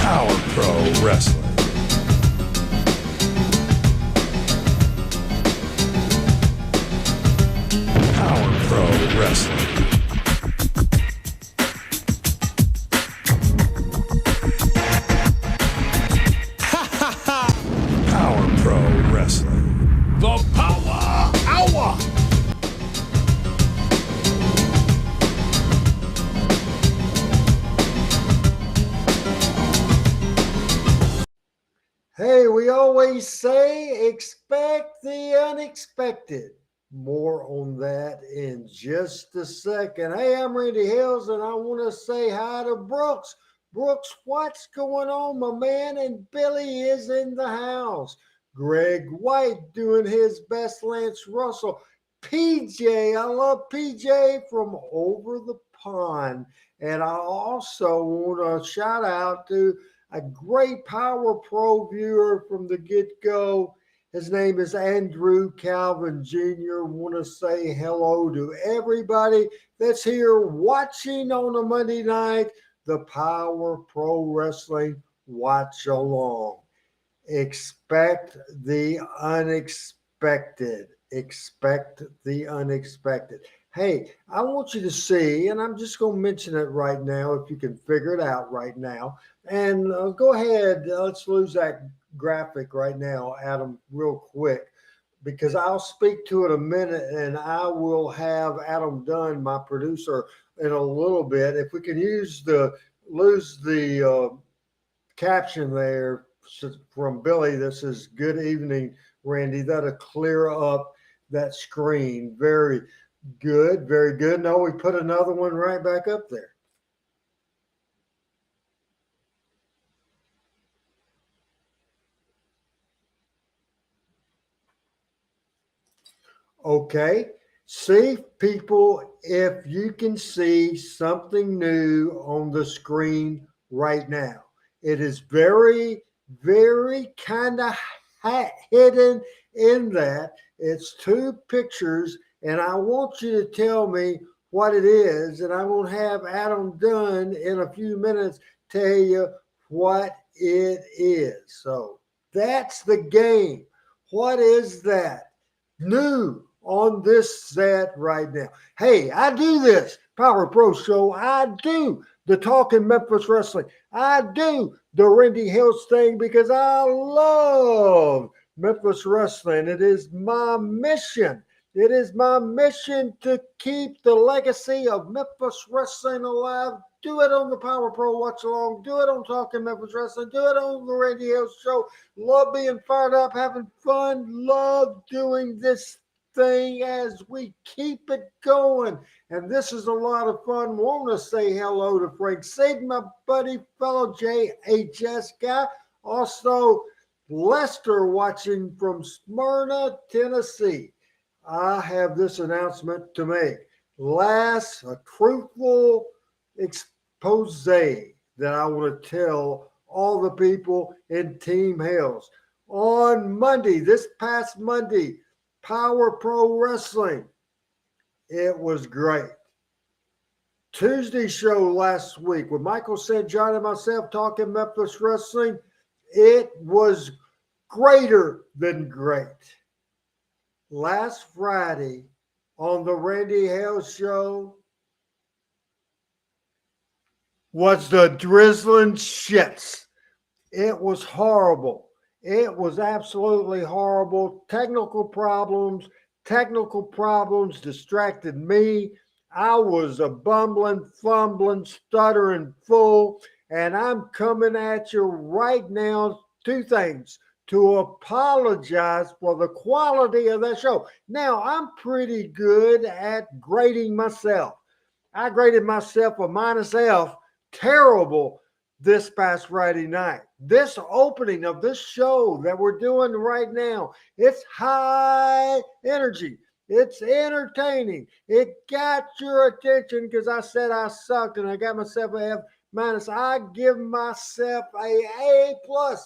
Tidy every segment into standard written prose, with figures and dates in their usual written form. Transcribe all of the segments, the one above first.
Power Pro Wrestling. Power Pro Wrestling. Power Pro Wrestling. The Power Hour. Hey, we always say expect the unexpected. More on that in just a second. Hey, I'm Randy Hales, and I want to say hi to Brooks. Brooks, what's going on, my man? And Billy is in the house. Greg White doing his best. Lance Russell. PJ, I love PJ from over the pond. And I also want to shout out to a great Power Pro viewer from the get-go. His name is Andrew Calvin Jr. Want to say hello to everybody that's here watching on a Monday night, the Power Pro Wrestling Watch Along. Expect the unexpected. Expect the unexpected. Hey, I want you to see, and I'm just going to mention it right now if you can figure it out right now. And go ahead, let's lose that graphic right now, Adam, real quick, because I'll speak to it a minute and I will have Adam Dunn, my producer, in a little bit. If we can lose the caption there from Billy, this is good evening, Randy. That'll clear up that screen. Very good, very good. No, we put another one right back up there. Okay. See, people, if you can see something new on the screen right now. It is very, very kind of hidden in that. It's two pictures, and I want you to tell me what it is, and I'm going to have Adam Dunn in a few minutes tell you what it is. So that's the game. What is that? New on this set right now. Hey, I do this Power Pro show. I do the Talking Memphis Wrestling. I do the Randy Hales thing because I love Memphis Wrestling. It is my mission. It is my mission to keep the legacy of Memphis Wrestling alive. Do it on the Power Pro Watch Along. Do it on Talking Memphis Wrestling. Do it on the Randy Hales Show. Love being fired up, having fun. Love doing this thing as we keep it going. And this is a lot of fun. Want to say hello to Frank Saden, my buddy, fellow JHS guy. Also, Lester watching from Smyrna, Tennessee. I have this announcement to make. Last, a truthful expose that I want to tell all the people in Team Hales. On Monday, this past Monday, Power Pro Wrestling, it was great. Tuesday show last week with Michael St. John and myself talking Memphis Wrestling, it was greater than great. Last Friday on the Randy Hales Show was the drizzling shits. It was horrible. It was absolutely horrible. Technical problems distracted me. I was a bumbling, fumbling, stuttering fool, and I'm coming at you right now. Two things. To apologize for the quality of that show. Now, I'm pretty good at grading myself. I graded myself a -F, terrible, this past Friday night. This opening of this show that we're doing right now, it's high energy. It's entertaining. It got your attention because I said I sucked and I got myself a F-. I give myself a A+.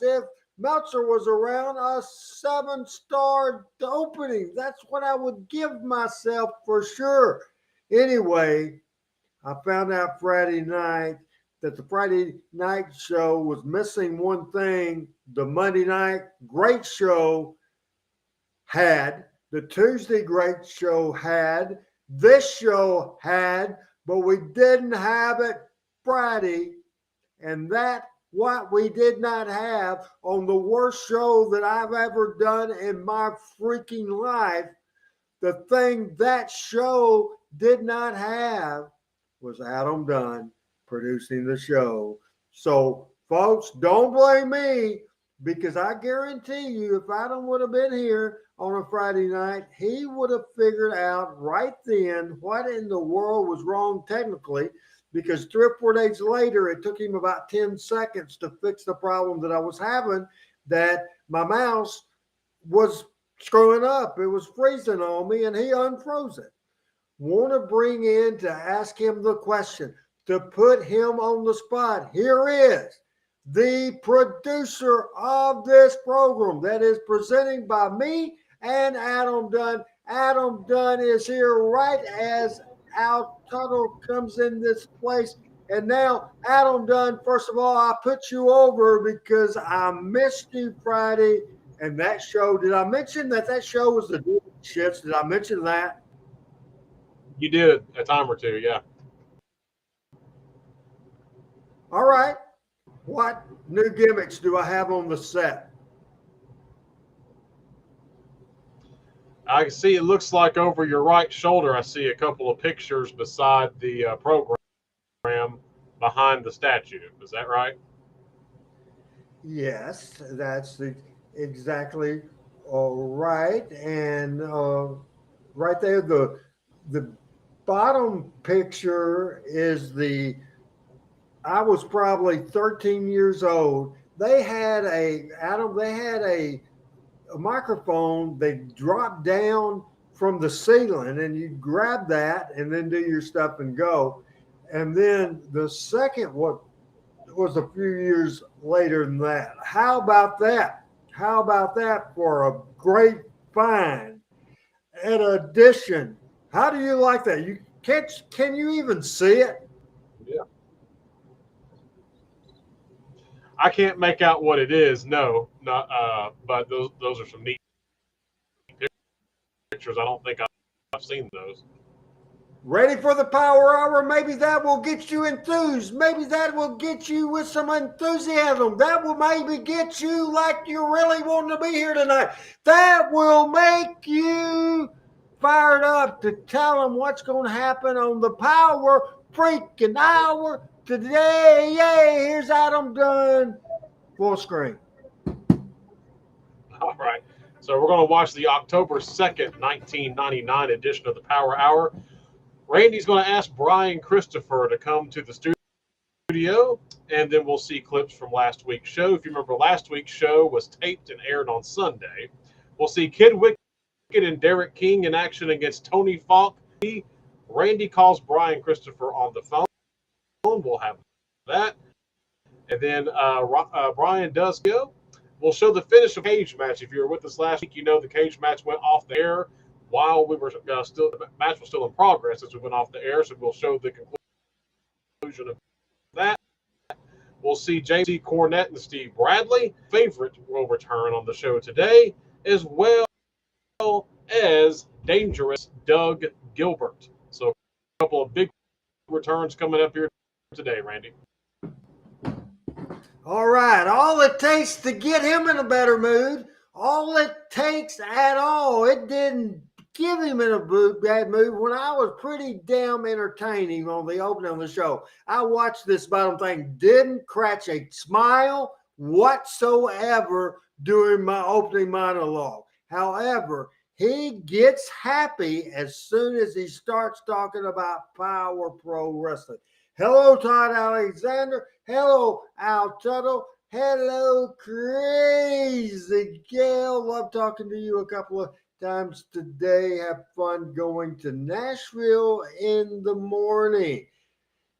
If Meltzer was around, a 7-star opening. That's what I would give myself for sure. Anyway, I found out Friday night that the Friday night show was missing one thing the Monday night great show had, the Tuesday great show had, this show had, but we didn't have it Friday. And that what we did not have on the worst show that I've ever done in my freaking life, the thing that show did not have was Adam Dunn producing the show. So, folks, don't blame me, because I guarantee you, if Adam would have been here on a Friday night, he would have figured out right then what in the world was wrong technically, because 3 or 4 days later, it took him about 10 seconds to fix the problem that I was having, that my mouse was screwing up. It was freezing on me, and he unfroze it. Want to bring in to ask him the question, to put him on the spot. Here is the producer of this program that is presenting by me and Adam Dunn. Adam Dunn is here right as Al Tuttle comes in this place. And now, Adam Dunn, first of all, I put you over because I missed you Friday. And that show, did I mention that show was the shits? Did I mention that? You did a time or two, yeah. All right. What new gimmicks do I have on the set? I can see it looks like over your right shoulder, I see a couple of pictures beside the program behind the statue. Is that right? Yes, that's exactly right. And right there, the bottom picture is I was probably 13 years old. They had a microphone. They dropped down from the ceiling, and you grab that and then do your stuff and go. And then the second one was a few years later than that. How about that? How about that for a great find? An addition. How do you like that? Can you even see it? Yeah. I can't make out what it is. No, not. But those are some neat pictures. I don't think I've seen those. Ready for the power hour? Maybe that will get you enthused. Maybe that will get you with some enthusiasm. That will maybe get you like you really want to be here tonight. That will make you fired up to tell them what's going to happen on the power freaking hour today. Yay, here's Adam Dunn. Full screen. All right. So we're going to watch the October 2nd, 1999 edition of the Power Hour. Randy's going to ask Brian Christopher to come to the studio, and then we'll see clips from last week's show. If you remember, last week's show was taped and aired on Sunday. We'll see Kid Wicket and Derek King in action against Tony Falk. Randy calls Brian Christopher on the phone. We'll have that. And then Brian does go. We'll show the finish of the cage match. If you were with us last week, you know the cage match went off the air while we were the match was still in progress as we went off the air. So we'll show the conclusion of that. We'll see JC Cornette and Steve Bradley. Favorite will return on the show today, as well as Dangerous Doug Gilbert. So a couple of big returns coming up here today, Randy. All right. All it takes to get him in a better mood, all it takes at all, it didn't give him in a bad mood when I was pretty damn entertaining on the opening of the show. I watched this bottom thing, didn't catch a smile whatsoever during my opening monologue. However, he gets happy as soon as he starts talking about Power Pro Wrestling. Hello, Todd Alexander. Hello, Al Tuttle. Hello, Crazy Gail. Love talking to you a couple of times today. Have fun going to Nashville in the morning.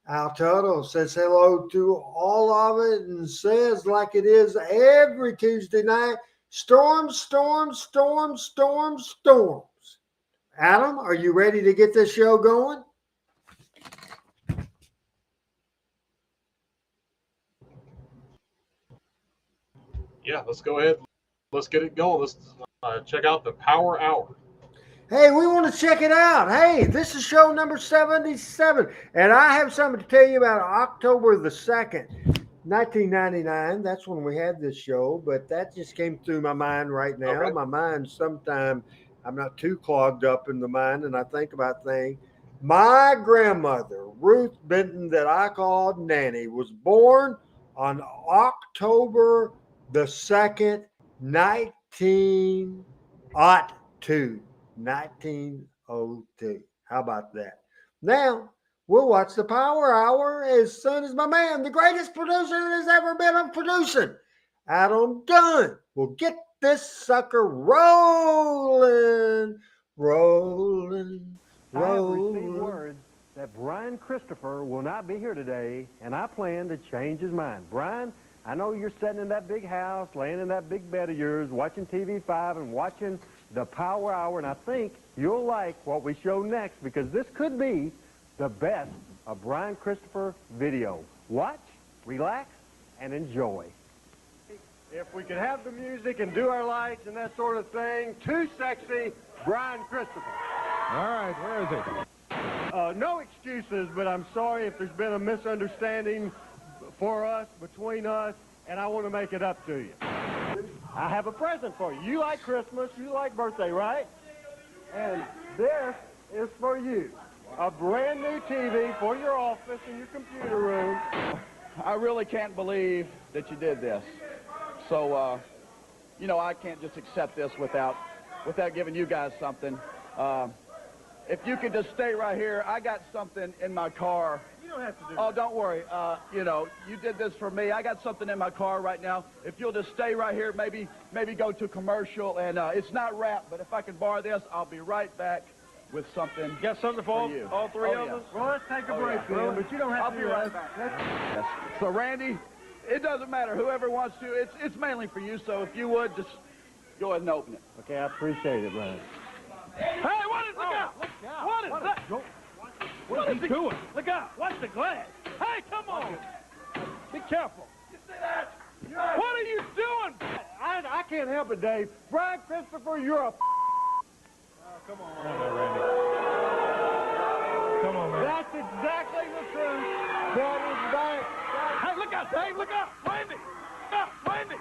Al Tuttle says hello to all of it and says, like it is every Tuesday night, storms, storms, storms, storms, storms. Adam, are you ready to get this show going? Yeah, let's go ahead. Let's get it going. Let's check out the Power Hour. Hey, we want to check it out. Hey, this is show number 77, and I have something to tell you about October the 2nd, 1999. That's when we had this show, but that just came through my mind right now. Okay. My mind, sometimes I'm not too clogged up in the mind, and I think about things. My grandmother, Ruth Benton, that I called Nanny, was born on October the 2nd, 1902. 1902. How about that? Now, we'll watch the Power Hour as soon as my man, the greatest producer that has ever been on producing, Adam Dunn, will get this sucker rolling, rolling, I have received rolling. word that Brian Christopher will not be here today, and I plan to change his mind. Brian, I know you're sitting in that big house, laying in that big bed of yours, watching TV5 and watching the Power Hour, and I think you'll like what we show next, because this could be the best of Brian Christopher video. Watch, relax, and enjoy. If we could have the music and do our lights and that sort of thing, too sexy, Brian Christopher. All right, where is he? No excuses, but I'm sorry if there's been a misunderstanding for us, between us, and I want to make it up to you. I have a present for you. You like Christmas, you like birthday, right? And this is for you. A brand new TV for your office and your computer room. I really can't believe that you did this. So, you know, I can't just accept this without giving you guys something. If you could just stay right here, I got something in my car. You don't have to do Oh, don't worry. You know, you did this for me. I got something in my car right now. If you'll just stay right here, maybe go to commercial. And it's not rap, but if I can borrow this, I'll be right back with something. Got something for you. all three Oh, of yeah. us? Well, let's take a Oh, break yeah. then, but you don't have I'll to be do right that. back. Yes. So, Randy, it doesn't matter. Whoever wants to, it's mainly for you. So if you would, just go ahead and open it. Okay, I appreciate it, Brian. Hey, what is, look out! What is that? What is he doing? Look out! Watch the glass! Hey, come on! Be careful! You see that? What are you doing? I can't help it, Dave. Brian Christopher, you're a Come on, Randy. Come on, man. That's exactly the truth. That is back. Hey, look out, Dave! Look out! Randy! Randy!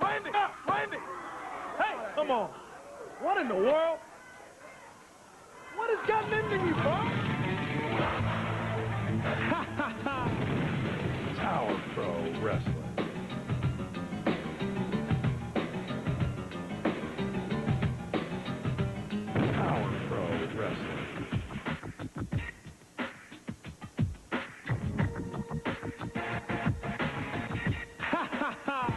Randy! Randy! Hey, come on! What in the world? What has gotten into you, bro? Power Pro Wrestling. Power Pro Wrestling. Power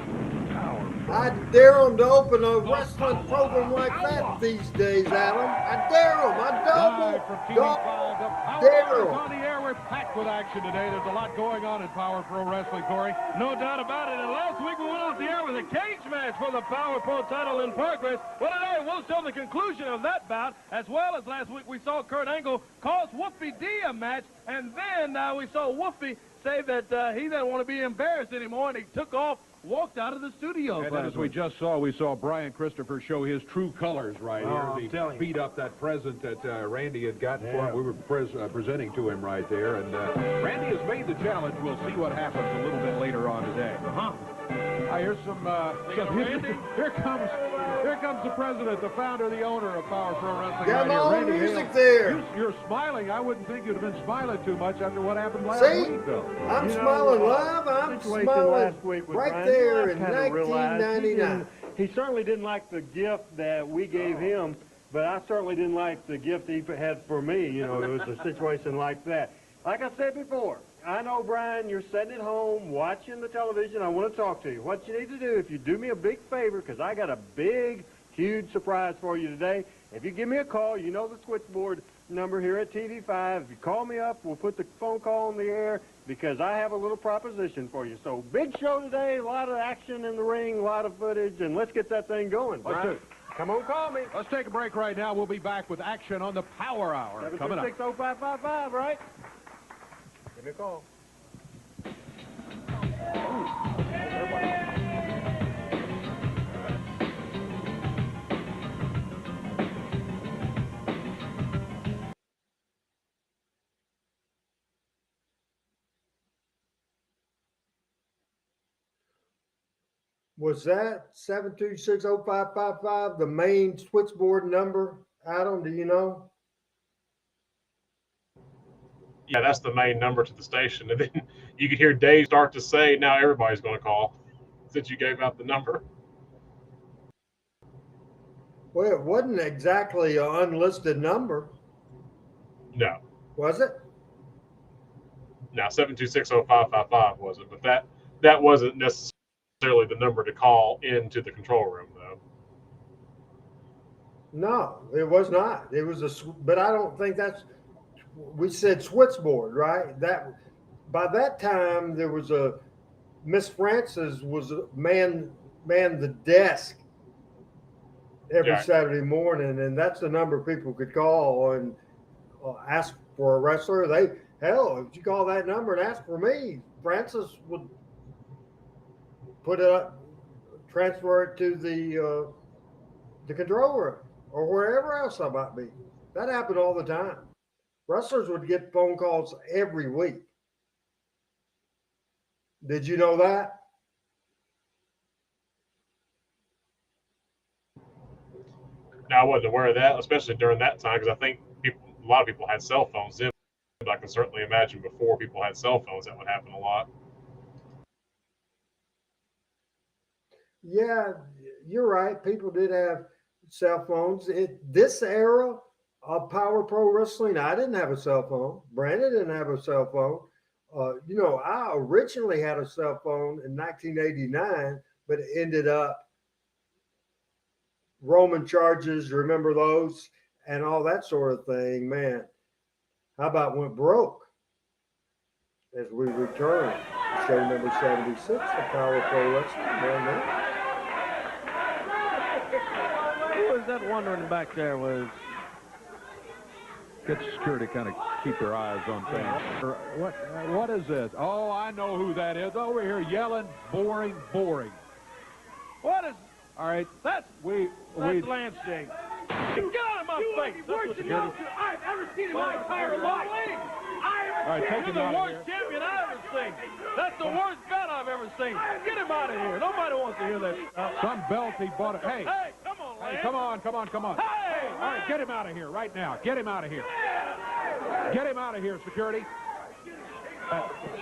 Pro. I dare them to open a wrestling program like that these days, Adam. I dare them. I Live from TV5, the Power dare Hour is 'em. on the air. We're packed with action today. There's a lot going on in Power Pro Wrestling, Corey. No doubt about it. And last week we went off the air with a cage match for the Power Pro title in progress. Well, today we'll show the conclusion of that bout, as well as last week we saw Kurt Angle cause Wolfie D a match, and then we saw Wolfie say that he didn't want to be embarrassed anymore, and he took off, walked out of the studio. And then as we just saw, we saw Brian Christopher show his true colors right I'm here. telling He you. beat up that present that Randy had gotten for him. We were presenting to him right there. And Randy has made the challenge. We'll see what happens a little bit later on today. Here's some. Here comes the president, the founder, the owner of Power Pro Wrestling. Got right my here, own Randy music Hales. there. You're smiling. I wouldn't think you'd have been smiling too much after what happened last See? week, though. I'm You know, smiling live. I'm situation smiling last week with right Brian, there I in kinda realized 1999. He certainly didn't like the gift that we gave him, but I certainly didn't like the gift he had for me. You know, it was a situation like that. Like I said before, I know, Brian, you're sitting at home watching the television. I want to talk to you. What you need to do, if you do me a big favor, because I got a big, huge surprise for you today. If you give me a call, you know the switchboard number here at TV5. If you call me up, we'll put the phone call on the air because I have a little proposition for you. So big show today, a lot of action in the ring, a lot of footage, and let's get that thing going. Let's Brian. do it. Come on, call me. Let's take a break right now. We'll be back with action on the Power Hour coming up. 726-0555, right? Give me a call. Was that 7260555 the main switchboard number? Adam, do you know? Yeah, that's the main number to the station. And then you could hear Dave start to say, now everybody's going to call since you gave out the number. Well, it wasn't exactly an unlisted number, No, was it? now 7260555 wasn't, but that wasn't necessarily the number to call into the control room, though. No, it was not. It was but I don't think that's. We said switchboard, right? That by that time there was a Miss Francis was man the desk every Saturday morning, and that's the number people could call and ask for a wrestler. Hell, if you call that number and ask for me, Francis would put it up, transfer it to the control room or wherever else I might be. That happened all the time. Wrestlers would get phone calls every week. Did you know that? Now, I wasn't aware of that, especially during that time, because I think a lot of people had cell phones then. But I can certainly imagine before people had cell phones, that would happen a lot. Yeah, you're right. People did have cell phones. This era of Power Pro Wrestling, I didn't have a cell phone. Brandon didn't have a cell phone. I originally had a cell phone in 1989, but it ended up Roman charges, remember those, and all that sort of thing. Man, how about went broke? As we return to show number 76 of Power Pro Wrestling. Who was that wondering back there was? Get security kind of keep their eyes on things. What is this? Oh, I know who that is. Over here yelling, boring. What is? All right, That's Lance James. Get out of my face! That's what I've ever seen in my entire life. all right, take He's him the out of worst here. champion I've ever seen. That's the worst bet I've ever seen. Get him out of here. Nobody wants to hear that. Some belt he bought it. Hey, Come on, Lance. hey, come on. Hey, All right, get him out of here right now. Get him out of here. Get him out of here, security.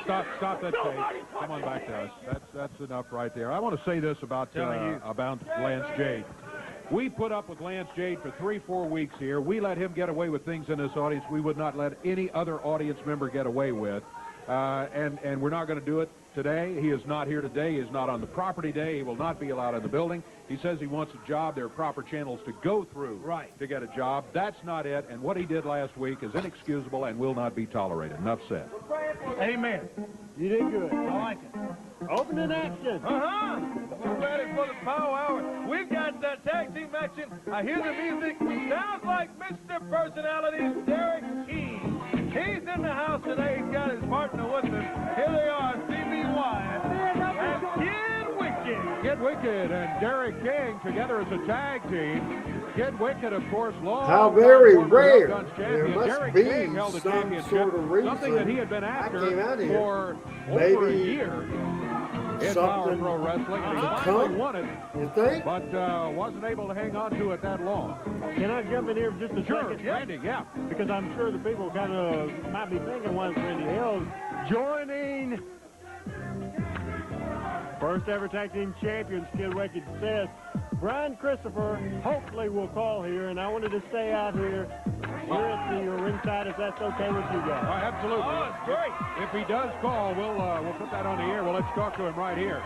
Stop that tape. Come on back to us. That's enough right there. I want to say this about Lance Jade. We put up with Lance Jade for 3-4 weeks here. We let him get away with things in this audience we would not let any other audience member get away with. And we're not going to do it today. He is not here today. He is not on the property day. He will not be allowed in the building. He says he wants a job. There are proper channels to go through to get a job. That's not it. And what he did last week is inexcusable and will not be tolerated. Enough said. Amen. You did good. I like it. Opening action. We're ready for the Power Hour. We've got that tag team action. I hear the music. Sounds like Mr. Personality's Derek King. He's in the house today. He's got his partner with him. Here they are, CB Wyatt and Kid Wicked. Kid Wicked and Derek King together as a tag team. Kid Wicked, of course, long. How very former rare. Guns There champion. must Derek be King held the some championship, sort of reason something that he had been I after came out here. for over a Maybe year. In Power something Pro Wrestling, and he to finally come? won it, You think? but wasn't able to hang on to it that long. Can I jump in here for just a Sure, second? Randy, yeah. Because I'm sure the people kind of might be thinking, why is Randy Hales joining first ever tag team champions? Kid Wicked says Brian Christopher hopefully will call here, and I wanted to stay out here at the ringside if that's okay with you guys. Absolutely. Oh, it's great. If he does call, we'll put that on the air. Well, let's talk to him right here.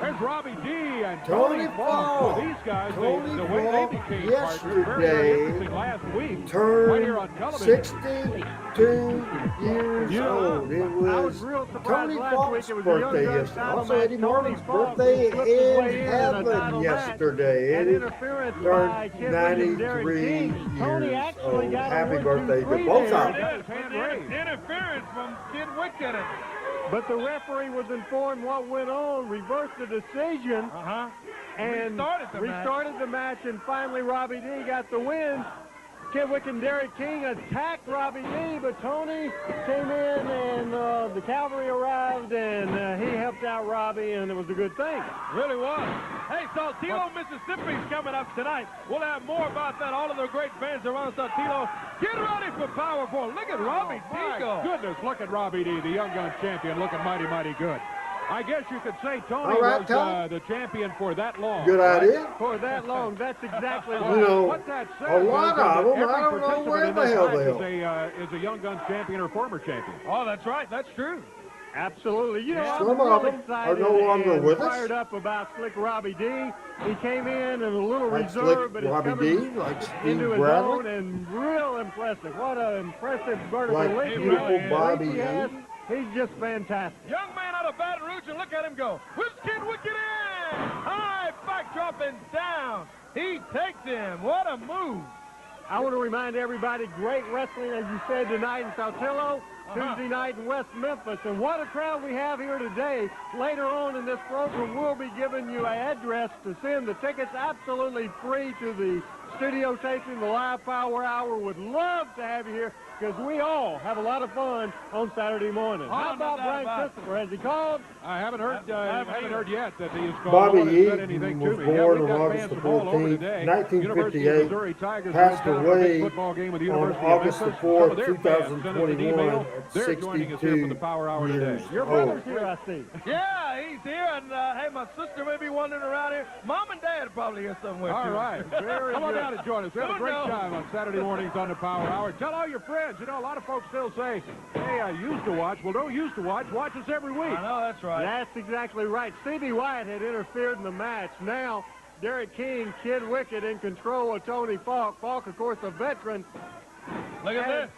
There's Robbie D and Tony Falk. Falk. Well, these guys, Tony the way Falk they became partners, very, very yesterday interesting last week. Right here on Turned television. 62 years You know, old. It I was was real surprised Tony last Falk's week. It was a young birthday gun yesterday. title Also match. Eddie Tony Martin's Falk birthday slipped his way in in a heaven title match. yesterday. And It interference by turned Kid Wicked and Derek 93 King. Tony years actually old. got a Happy 1, 2, birthday to 3 both there. of them. Hand raised. Interference from Kid Wicked. But the referee was informed what went on, reversed the decision, and Restarted the match. the match, and finally Robbie D got the win. Kid Wick and Derek King attacked Robbie D, but Tony came in and the cavalry arrived and he helped out Robbie, and it was a good thing. Really was. Hey, Saltillo, Mississippi's coming up tonight. We'll have more about that. All of the great fans around Saltillo. Get ready for Power 4. Look at Robbie D go. Goodness, look at Robbie D, the Young Gun champion, looking mighty, mighty good. I guess you could say Tony All right, was the champion for that long. Good right? idea. For that long, that's exactly You right. know, What that says a lot is of that them, I every don't know participant where in the this hell match they are. is a Young Gun champion or former champion. Oh, that's right. That's true. Absolutely. You know, Some I'm of real them are excited no longer and with us. fired up about Slick Robbie D. He came in and a little Like reserved, Slick but he's Robbie coming D, like Steve into his Bradley. own and real impressive. What an impressive vertical Like leap beautiful leap Bobby he has. Eaton. He's just fantastic. Young man out of Baton Rouge, and look at him go. Whips Kid Wicket in. High back dropping down. He takes him. What a move. I want to remind everybody, great wrestling, as you said, tonight in Saltillo, Tuesday night in West Memphis. And what a crowd we have here today. Later on in this program, we'll be giving you an address to send the tickets absolutely free to the studio taping, the live Power Hour. Would love to have you here because we all have a lot of fun on Saturday morning. How about Brian Christopher? Has he called? I haven't heard yet that he is called. Bobby No one has said Eaton anything was to me. born we've on got August fans the from all over 14th, today. 1958, University of Missouri Tigers passed went down to a big away football game with the on University of August the Memphis. 4th, Some of their fans sent us an 2021 email. at They're joining us here for the Power Hour 62 today. years Your old. brother's here, I see. Yeah, he's here, and hey, my sister may be wandering around here. Mom and Dad are probably here somewhere, All too. right. Very Come on good. down and join us. We have a Who great knows? time on Saturday mornings on the Power Hour. Tell all your friends. You know, a lot of folks still say, hey, I used to watch. Well, don't used to watch. Watch us every week. I know, that's right. That's exactly right. Stevie White had interfered in the match. Now, Derek King, Kid Wicket in control of Tony Falk. Falk, of course, a veteran. Look at this.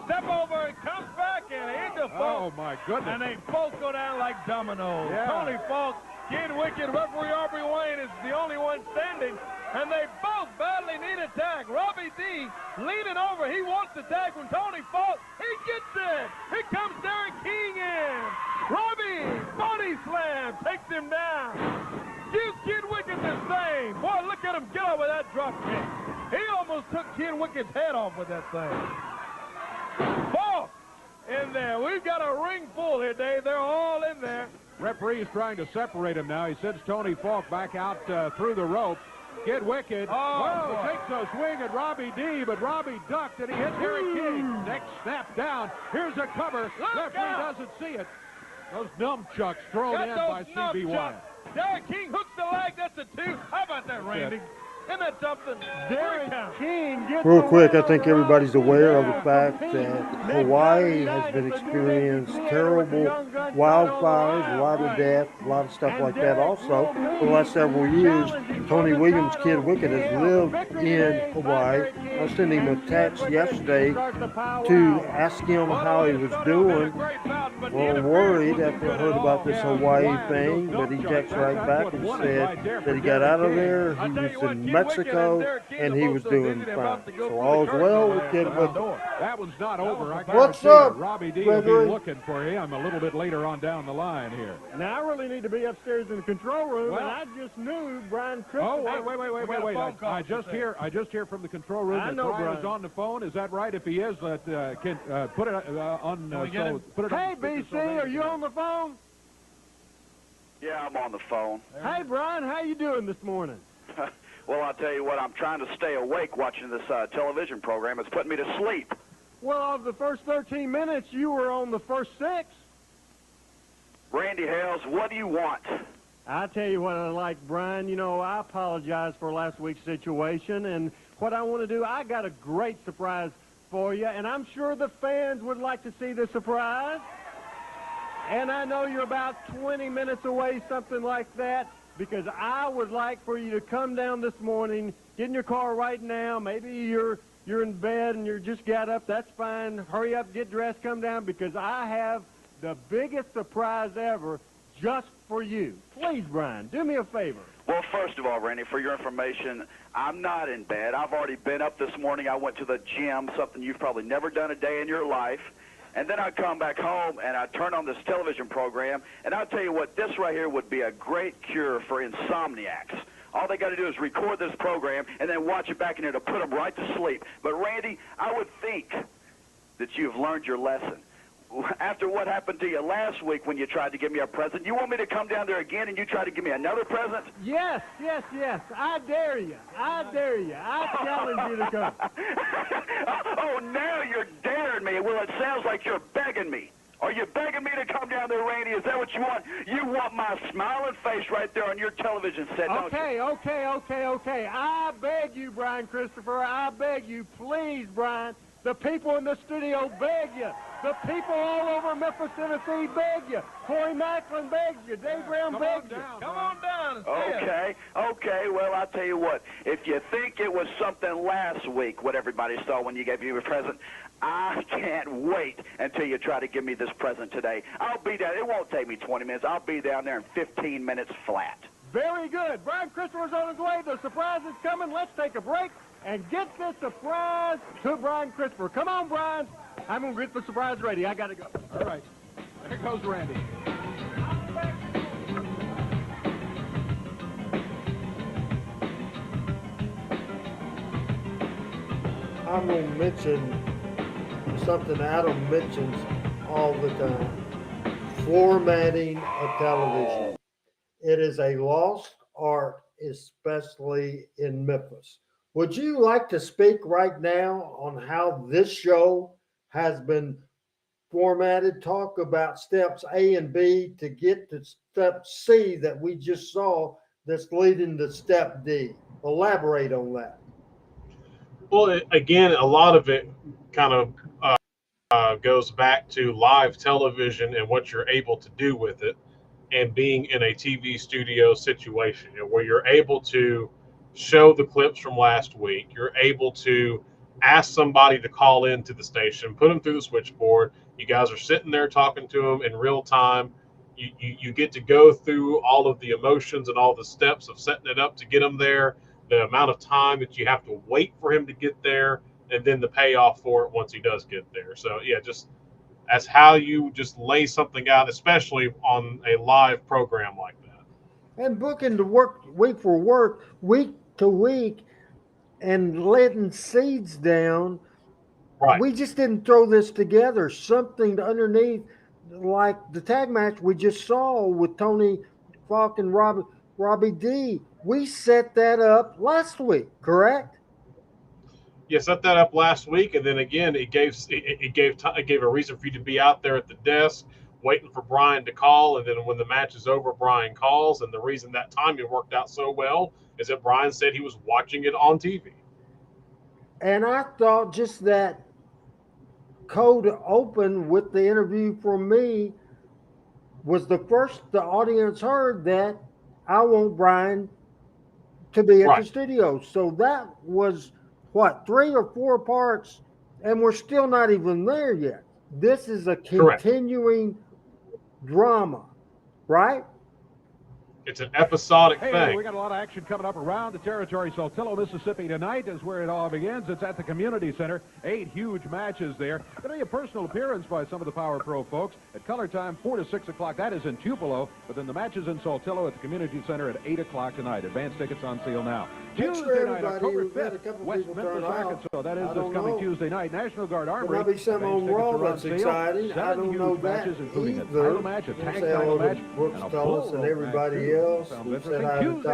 Step over, and comes back, and into Falk. Oh, my goodness. And they both go down like dominoes. Yeah. Tony Falk, Kid Wicket, referee Aubrey Wayne is the only one standing. And they both badly need a tag. Robbie D leaning over. He wants the tag from Tony Falk. He gets it. Here comes Derek King in. Robbie, body slam, takes him down. Gives Kid Wicket the same. Boy, look at him get over that drop kick. He almost took Kid Wicket's head off with that thing. Falk in there. We've got a ring full here, Dave. They're all in there. Referee is trying to separate him now. He sends Tony Falk back out through the ropes. Kid Wicket takes a swing at Robbie D, but Robbie ducked and he hits Derek King. Next snap down. Here's a cover. Referee doesn't see it. Those nunchucks thrown in by C.B. Wyatt. Derek King hooks the leg. That's a 2. How about that, Randy? Isn't that something? Derek King gets Real the quick, win I think over everybody's Robbie aware of D. the fact that Hawaii has been experiencing terrible wildfires, a lot of death, a lot of stuff like that also. For the last several years, Tony Williams' Kid Wicket has lived in Hawaii. I sent him a text yesterday to ask him how he was doing. Well, worried after I heard about this Hawaii thing, but he texted right back and said that he got out of there, he was in Mexico, and he was doing fine. So all's well with Kid Wicket. That one's not over. I What's guarantee you, up, Robbie D will be Gregory? looking for him a little bit later on down the line here. Now, I really need to be upstairs in the control room, Well- and I just knew Brian Christopher. Oh, wait. I just hear from the control room I that know Brian is Brian. on the phone. Is that right? If he is, can put it on. Put it Hey, on speaker BC, so they are can you hear. on the phone? Yeah, I'm on the phone. Hey, Brian, how you doing this morning? Well, I'll tell you what, I'm trying to stay awake watching this television program. It's putting me to sleep. Well, of the first 13 minutes, you were on the first 6. Randy Hales, what do you want? I tell you what I like, Brian. You know, I apologize for last week's situation, and what I want to do, I got a great surprise for you, and I'm sure the fans would like to see the surprise. And I know you're about 20 minutes away, something like that, because I would like for you to come down this morning, get in your car right now. Maybe you're in bed and you just got up. That's fine. Hurry up, get dressed, come down, because I have the biggest surprise ever just for you. Please, Brian, do me a favor. Well, first of all, Randy, for your information, I'm not in bed. I've already been up this morning. I went to the gym, something you've probably never done a day in your life. And then I come back home and I turn on this television program, and I'll tell you what, this right here would be a great cure for insomniacs. all they got to do is record this program and then watch it back, and it'll put them right to sleep. But, Randy, I would think that you've learned your lesson. After what happened to you last week when you tried to give me a present, you want me to come down there again and you try to give me another present? Yes. I dare you. I challenge you to come. Oh, now you're daring me. Well, it sounds like you're begging me. Are you begging me to come down there, Randy? Is that what you want? You want my smiling face right there on your television set, don't you? Okay. I beg you, Brian Christopher. I beg you, please, Brian. The people in the studio beg you. The people all over Memphis, Tennessee beg you. Corey Macklin begs you. Dave Brown begs you. Come on down and see us. Okay. Well, I'll tell you what. If you think it was something last week, what everybody saw when you gave me a present, I can't wait until you try to give me this present today. I'll be down. It won't take me 20 minutes. I'll be down there in 15 minutes flat. Very good. Brian Christopher's on his way. The surprise is coming. Let's take a break and get this surprise to Brian Christopher. Come on, Brian. I'm going to get the surprise ready. I got to go. All right. There goes Randy. I'm going to mention something Adam mentions all the time. Formatting a television. It is a lost art, especially in Memphis. Would you like to speak right now on how this show has been formatted? Talk about steps A and B to get to step C that we just saw that's leading to step D. Elaborate on that. Well, again, a lot of it kind of goes back to live television and what you're able to do with it, and being in a TV studio situation, where you're able to show the clips from last week. You're able to ask somebody to call into the station, put them through the switchboard. You guys are sitting there talking to them in real time. You get to go through all of the emotions and all the steps of setting it up to get them there, the amount of time that you have to wait for him to get there, and then the payoff for it once he does get there. So, yeah, just that's how you just lay something out, especially on a live program like that. And booking to work week for work, week to week, and letting seeds down. Right. We just didn't throw this together. Something underneath, like the tag match we just saw with Tony Falk and Robbie D. We set that up last week, correct? You set that up last week, and then again, it gave a reason for you to be out there at the desk waiting for Brian to call, and then when the match is over, Brian calls, and the reason that timing worked out so well is that Brian said he was watching it on TV. And I thought just that cold open with the interview from me was the first the audience heard that I want Brian to be at the studio. So that was, 3 or 4 parts, and we're still not even there yet. This is a continuing drama, right? It's an episodic thing. We got a lot of action coming up around the territory. Saltillo, Mississippi tonight is where it all begins. It's at the Community Center. 8 huge matches there. Going to be a personal appearance by some of the Power Pro folks at color time 4 to 6 o'clock. That is in Tupelo. But then the matches in Saltillo at the Community Center at 8 o'clock tonight. Advance tickets on sale now. Tuesday night, October 5th, West Memphis, Arkansas. That is this coming Tuesday night. National Guard Armory. There might be some on Raw that's exciting. I don't know that including a either. title match, a tag title match, Brooks and a Tullis and everybody else. Tuesday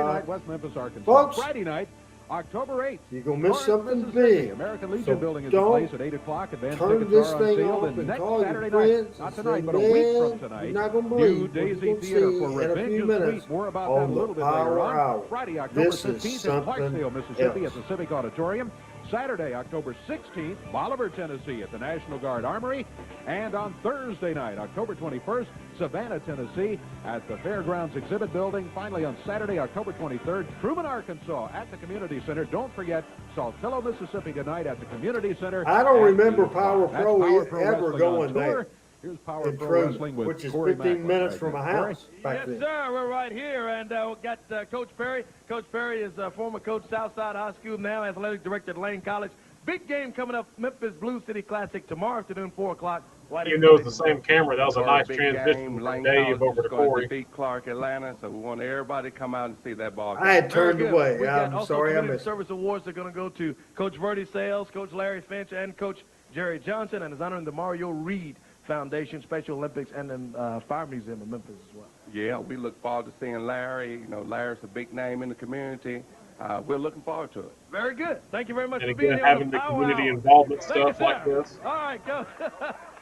night, West Memphis, Arkansas. Folks, Friday night, October 8th. You're going to miss something big. American Legion so building is in place at 8 o'clock. Advance turn tickets this are on thing sale. off And and next call Saturday your night, friends. not tonight, but a Man, week from tonight, you're not going to New believe Daisy what Theater you're for going to see in a Revenge few is minutes Sweet. More about that a on little bit the later Power on. Hour. Friday, October This is 15th in something Clarksdale, Mississippi else. at the Civic Auditorium. Saturday, October 16th, Bolivar, Tennessee at the National Guard Armory. And on Thursday night, October 21st, Savannah, Tennessee at the Fairgrounds Exhibit Building. Finally, on Saturday, October 23rd, Truman, Arkansas at the Community Center. Don't forget, Saltillo, Mississippi tonight at the Community Center. I don't remember Power Pro ever going there. Here's Power in Pro Truman, Wrestling with which is Corey 15 Macklin minutes right from there. my house back Yes, then. sir. We're right here, and we've got Coach Perry. Coach Perry is a former coach, Southside High School, now athletic director at Lane College. Big game coming up, Memphis Blue City Classic tomorrow afternoon, 4 o'clock. You know, it's the same camera. That was a nice Big transition game. from Lane Dave College over is to going Corey. to beat Clark Atlanta, so we want everybody to come out and see that ball game. I had Very turned good. away. We got I'm also sorry I community missed it. service awards are going to go to Coach Verdi Sales, Coach Larry Finch, and Coach Jerry Johnson, and is honoring the Mario Reed Foundation, Special Olympics, and the Fire Museum of Memphis as well. Yeah, we look forward to seeing Larry. You know, Larry's a big name in the community. We're looking forward to it. Very good. Thank you very much And for being again, here on having the Power community Hour. involvement Thank you, stuff like sir. this. All right, go.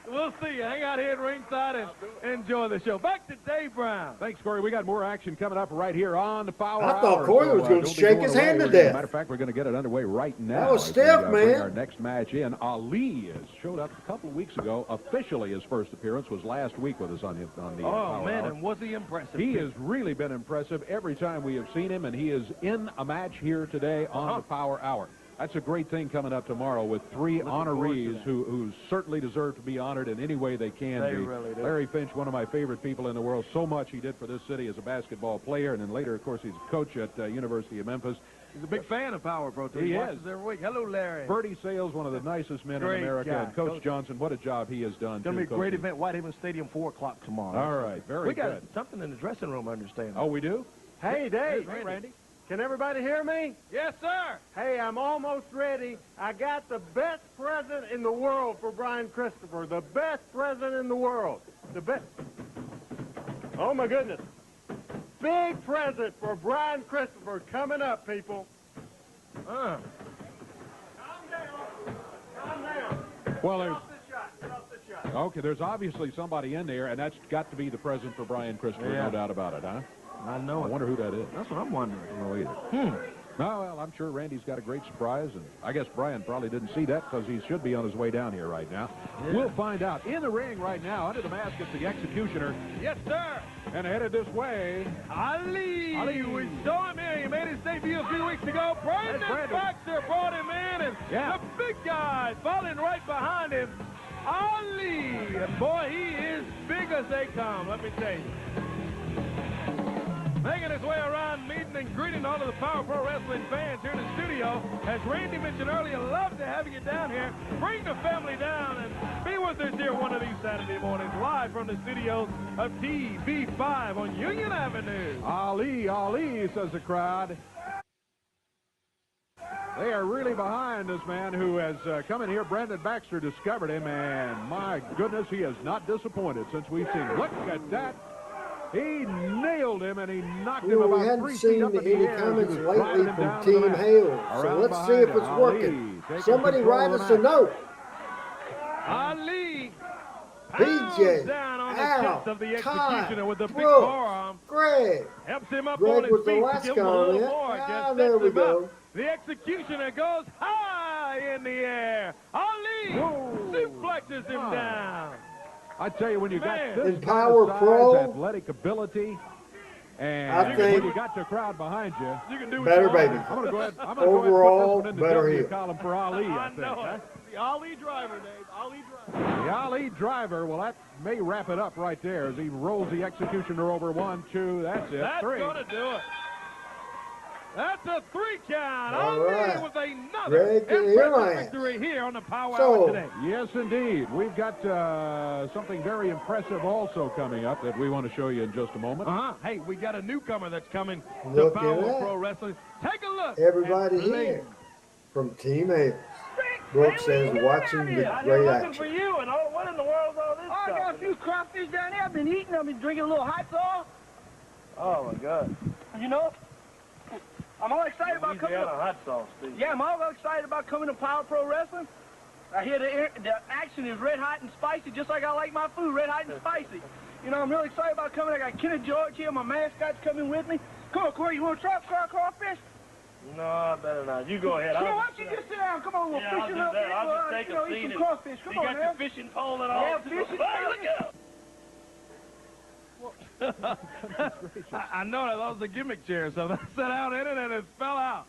We'll see you. Hang out here at ringside and enjoy the show. Back to Dave Brown. Thanks, Corey. We got more action coming up right here on the Power I Hour. thought Corey was gonna don't be shake going his away. hand to As a death. matter of fact, we're going to get it underway right now. That was as we, stiff, bring man. our next match in. Ali has showed up a couple of weeks ago. Officially, his first appearance was last week with us on the Oh, Power man, Hour. and was he impressive? He has really been impressive every time we have seen him, and he is in a match here today on the Power Hour. That's a great thing coming up tomorrow with three honorees who certainly deserve to be honored in any way they can They be. really do. Larry Finch, one of my favorite people in the world, so much he did for this city as a basketball player, and then later, of course, he's a coach at University of Memphis. He's a big fan of Power Pro. He watches is. every week. Hello, Larry. Bertie Sales, one of the nicest men Great in America, guy. and Coach Johnson, what a job he has done. It's going to be a great coaching. event. Whitehaven Stadium, 4 o'clock tomorrow. All right, very we got good. something in the dressing room, I understand. Oh, we do? Hey, Dave. Hey, Randy. Can everybody hear me? Yes, sir. Hey, I'm almost ready. I got the best present in the world for Brian Christopher. The best present in the world. The best. Oh, my goodness. Big present for Brian Christopher coming up, people. Calm down. Calm down. Well, there's... Get off the shot. Okay, there's obviously somebody in there, and that's got to be the present for Brian Christopher, Yeah. no doubt about it, huh? I know I it. wonder who that is. That's what I'm wondering. I don't know either. No, well, I'm sure Randy's got a great surprise, and I guess Brian probably didn't see that because he should be on his way down here right now. Yeah. We'll find out. In the ring right now, under the mask, it's the Executioner, Yes, sir. and headed this way. Ali. We saw him here. He made his debut a few weeks ago. Brandon Brandon. Baxter brought him in, and Yeah. the big guy following right behind him, Ali. And boy, he is big as they come, let me tell you. Making his way around, meeting and greeting all of the Power Pro Wrestling fans here in the studio. As Randy mentioned earlier, love to have you down here. Bring the family down and be with us here one of these Saturday mornings, live from the studios of TV5 on Union Avenue. Ali, Ali, says the crowd. They are really behind this man who has come in here. Brandon Baxter discovered him, and my goodness, he has not disappointed since we've seen him. Look at that. He nailed him, and he knocked him You know, about we hadn't 3 feet seen up in the any air as he comments was lately driving him from down to the Team mat. Hales, so Around let's see behind if him, it's Ali working. taking Somebody control write of the us a match. note. Ali PJ, pounds down on the Al, chest of the Executioner with the big Brooks, forearm. Greg. Helps him up Greg on his with the feet to last give him a little comment. more. Ah, Just there sets we him go. up. The Executioner goes high in the air. Ali suplexes him down. I tell you, when you got Man. this In kind Power of size, Pro, athletic ability, and I when think you got your crowd behind you, You can do what better you want. baby. I'm going to go ahead. I'm Overall, put this one in the better W heel. column for Ali. I I think. know Huh? it. The Ali driver, Dave. Ali driver. The Ali driver. Well, that may wrap it up right there as he rolls the Executioner over 1, 2. That's it. That's 3. going to do it. That's a 3 count. All Ali right. with another Greg, here I impressive am. victory here on the Power So- Hour today. Yes, indeed. We've got something very impressive also coming up that we want to show you in just a moment. Hey, we got a newcomer that's coming Look to at Power that. Pro Wrestling. Take a look. Everybody at here Lee. from Team Hales. Brooks says watching the great action. you, and all, what in the world is all this Oh, I got a few crawfish down there. I've been eating them and drinking a little hot sauce. Oh, my God. You know, I'm all excited about coming to... hot sauce, Steve. Yeah, I'm all excited about coming to Power Pro Wrestling. I hear the action is red hot and spicy, just like I like my food, red hot and spicy. You know, I'm really excited about coming. I got Kenny George here. My mascot's coming with me. Come on, Corey, you want to try crawfish? No, I better not. You go ahead. Come on, why don't you just sit down? Come on, we'll Yeah, fish I'll it up. do that. I'll just take a eat seat some and- crawfish. Come You on, got man. your fishing pole and all. Yeah, fishing. I know that was a gimmick chair, so I sat out in it and it fell out.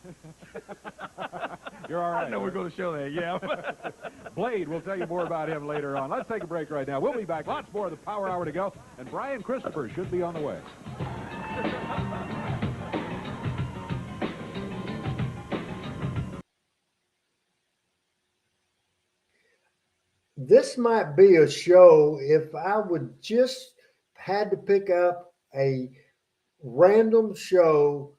You're all right. I know we're going to show that, yeah. Blade, we'll tell you more about him later on. Let's take a break right now. We'll be back. Lots more of the Power Hour to go, and Brian Christopher should be on the way. this might be a show if I would just had to pick up a random show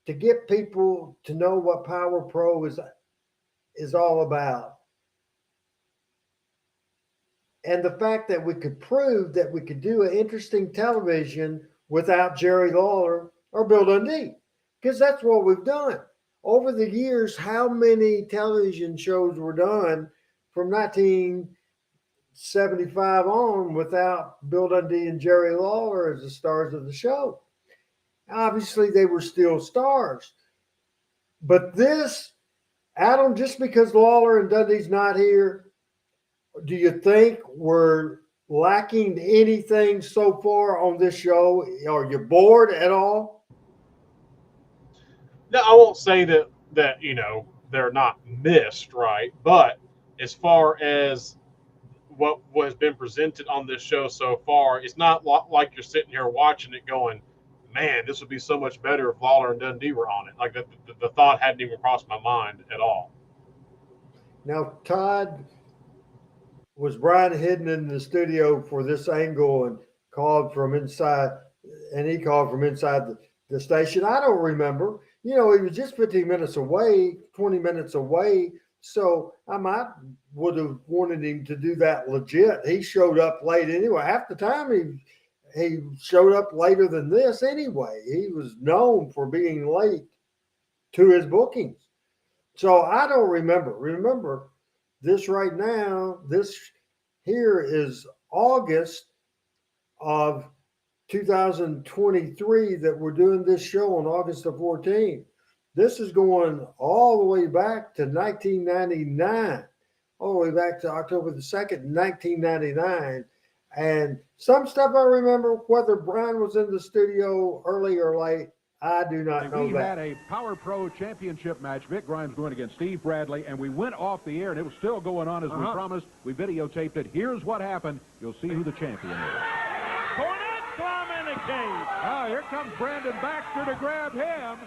to get people to know what Power Pro is all about. And the fact that we could prove that we could do an interesting television without Jerry Lawler or Bill Dundee, because that's what we've done. Over the years, how many television shows were done from 1975 on without Bill Dundee and Jerry Lawler as the stars of the show? Obviously, they were still stars. But this, Adam, just because Lawler and Dundee's not here, do you think we're lacking anything so far on this show? Are you bored at all? No, I won't say that they're not missed, right? But as far as what has been presented on this show so far, it's not like you're sitting here watching it going, man, this would be so much better if Lawler and Dundee were on it. Like the thought hadn't even crossed my mind at all. Now, Todd, was Brian hidden in the studio for this angle and called from inside, and he called from inside the station? I don't remember. He was just 15 minutes away, 20 minutes away. So I would have wanted him to do that legit. He showed up late anyway. Half the time he showed up later than this anyway. He was known for being late to his bookings. So I don't remember. Remember, this right now, this here is August of 2023 that we're doing this show on August the 14th. This is going all the way back to 1999, all the way back to October the 2nd, 1999. And some stuff I remember, whether Brian was in the studio early or late, I do not know we that. We had a Power Pro Championship match. Vic Grimes going against Steve Bradley, and we went off the air, and it was still going on as we promised. We videotaped it. Here's what happened. You'll see who the champion is. Cornette climbing the cage. Oh, here comes Brandon Baxter to grab him.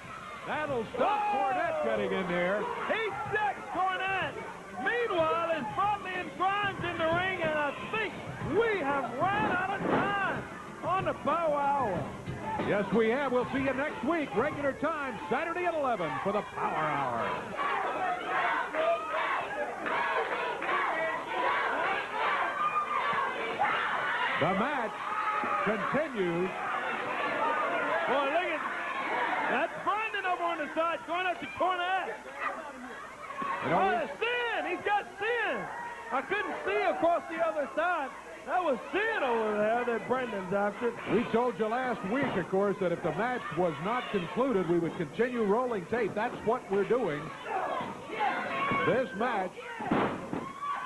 That'll stop Cornette getting in there. He sets Cornette. Meanwhile, it's Bradley and Grimes in the ring, and I think we have ran out of time on the Power Hour. Yes, we have. We'll see you next week. Regular time, Saturday at 11 for the Power Hour. The match continues. Boy, look at that's Brandon over on the side going up to Cornette. Oh, Sin! He's got Sin! I couldn't see across the other side. That was Sin over there that Brendan's after. We told you last week, of course, that if the match was not concluded, we would continue rolling tape. That's what we're doing. This match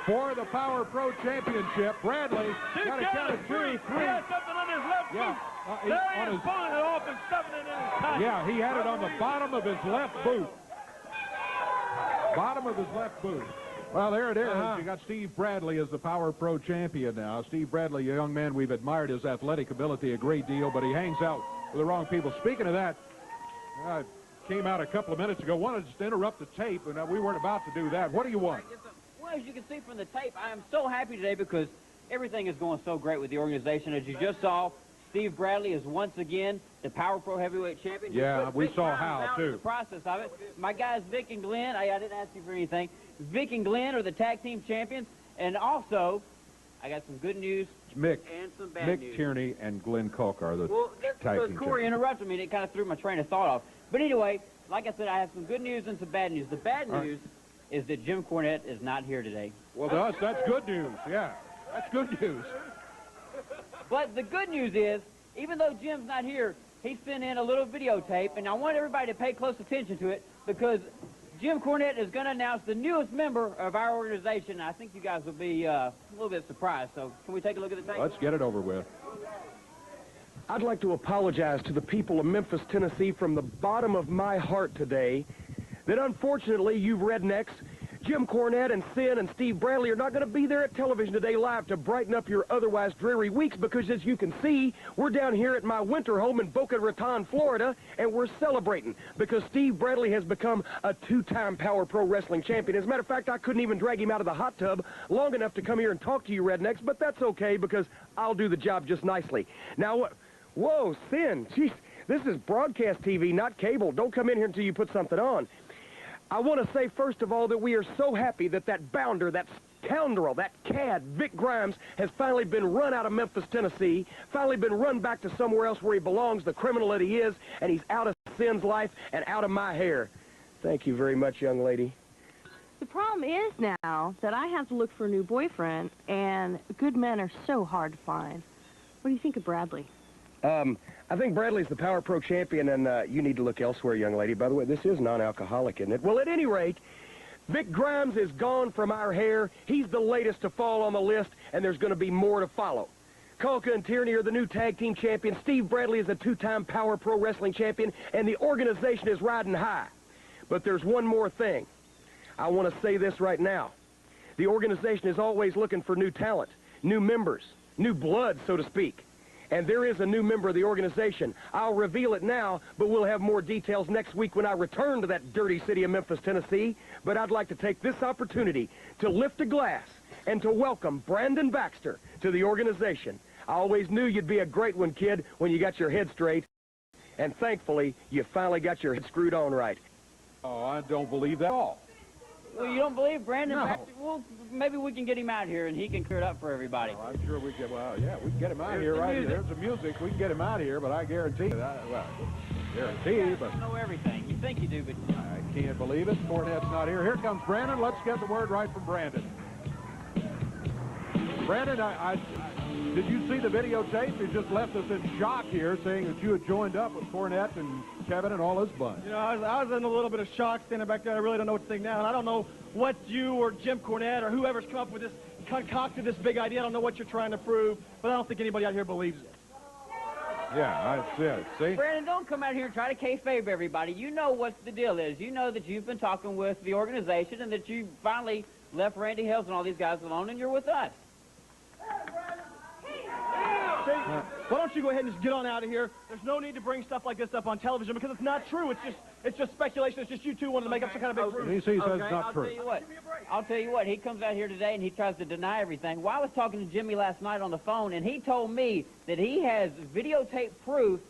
for the Power Pro Championship. Bradley got a count of 2, 3. He had something on his left boot. There he is pulling it off and stuffing it in his tight. Yeah, he had it on the bottom of his left boot. Bottom of his left boot. Well, there it is. You got Steve Bradley as the Power Pro champion now. Steve Bradley, a young man, we've admired his athletic ability a great deal, but he hangs out with the wrong people. Speaking of that, came out a couple of minutes ago. Wanted just to interrupt the tape, and we weren't about to do that. What do you want? Well, as you can see from the tape, I am so happy today because everything is going so great with the organization. As you just saw, Steve Bradley is once again the Power Pro Heavyweight Champion. Yeah, we saw how, too. In the process of it. My guys, Vic and Glenn, I didn't ask you for anything. Vic and Glenn are the tag team champions. And also, I got some good news and some bad news. Mick Tierney and Glenn Koch are the tag team Corey interrupted me, and it kind of threw my train of thought off. But anyway, like I said, I have some good news and some bad news. The bad news is that Jim Cornette is not here today. Well, to us, that's good news. Yeah, that's good news. But the good news is, even though Jim's not here, he sent in a little videotape, and I want everybody to pay close attention to it because Jim Cornette is going to announce the newest member of our organization. I think you guys will be a little bit surprised. So can we take a look at the tape? Let's get it over with. I'd like to apologize to the people of Memphis, Tennessee from the bottom of my heart today that unfortunately you rednecks Jim Cornette and Sin and Steve Bradley are not going to be there at Television Today Live to brighten up your otherwise dreary weeks because, as you can see, we're down here at my winter home in Boca Raton, Florida, and we're celebrating because Steve Bradley has become a two-time Power Pro Wrestling champion. As a matter of fact, I couldn't even drag him out of the hot tub long enough to come here and talk to you rednecks, but that's okay because I'll do the job just nicely. Now, whoa, Sin, jeez, this is broadcast TV, not cable. Don't come in here until you put something on. I want to say, first of all, that we are so happy that that bounder, that scoundrel, that cad, Vic Grimes, has finally been run out of Memphis, Tennessee, finally been run back to somewhere else where he belongs, the criminal that he is, and he's out of Sin's life and out of my hair. Thank you very much, young lady. The problem is now that I have to look for a new boyfriend, and good men are so hard to find. What do you think of Bradley? I think Bradley's the Power Pro champion, and you need to look elsewhere, young lady. By the way, this is non-alcoholic, isn't it? Well, at any rate, Vic Grimes is gone from our hair. He's the latest to fall on the list, and there's going to be more to follow. Colca and Tierney are the new tag team champions. Steve Bradley is a two-time Power Pro Wrestling champion, and the organization is riding high. But there's one more thing. I want to say this right now. The organization is always looking for new talent, new members, new blood, so to speak. And there is a new member of the organization. I'll reveal it now, but we'll have more details next week when I return to that dirty city of Memphis, Tennessee. But I'd like to take this opportunity to lift a glass and to welcome Brandon Baxter to the organization. I always knew you'd be a great one, kid, when you got your head straight. And thankfully, you finally got your head screwed on right. Oh, I don't believe that at all. Well, you don't believe Brandon No. Baxter? Well, maybe we can get him out here and he can clear it up for everybody. Well, I'm sure we can. Well, yeah, we can get him out here right here. There's the music. We can get him out here, but I guarantee that. Well, guarantee, but You know everything. You think you do, but I can't believe it. Cornette's not here. Here comes Brandon. Let's get the word right from Brandon. Brandon, did you see the videotape? You just left us in shock here, saying that you had joined up with Cornette and Kevin and all his bunch. You know, I was in a little bit of shock standing back there. I really don't know what to think now. And I don't know what you or Jim Cornette or whoever's come up with this, concocted this big idea. I don't know what you're trying to prove, but I don't think anybody out here believes it. Yeah, that's it. See? Brandon, don't come out here and try to kayfabe everybody. You know what the deal is. You know that you've been talking with the organization and that you finally left Randy Hales and all these guys alone and you're with us. Why don't you go ahead and just get on out of here? There's no need to bring stuff like this up on television because it's not true. It's just speculation. It's just you two wanting to make up some kind of big proof. He says it's not I'll true. tell you what. He comes out here today and he tries to deny everything. Well, I was talking to Jimmy last night on the phone and he told me that he has videotape proof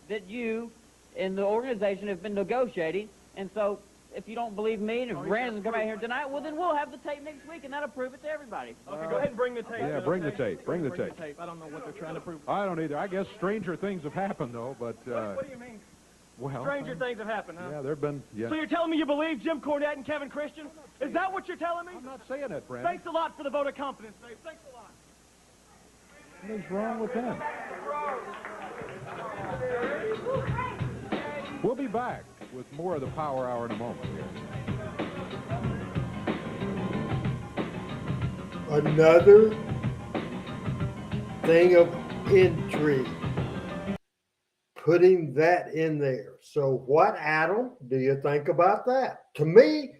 that you and the organization have been negotiating. And so if you don't believe me and if Brandon doesn't come out here tonight, well, then we'll have the tape next week and that'll prove it to everybody. Okay, go ahead and bring the tape. Yeah, bring the tape. Bring the tape. I don't know what they're trying to prove. I don't either. I guess stranger things have happened, though, but... What do you mean? Well, Stranger things have happened, huh? Yeah, there have been... Yeah. So you're telling me you believe Jim Cornette and Kevin Christian? Is that what you're telling me? I'm not saying it, Brandon. Thanks a lot for the vote of confidence, Dave. Thanks a lot. What is wrong with them? We'll be back with more of the Power Hour in a moment here. Another thing of intrigue. Putting that in there. So what, Adam, do you think about that? To me,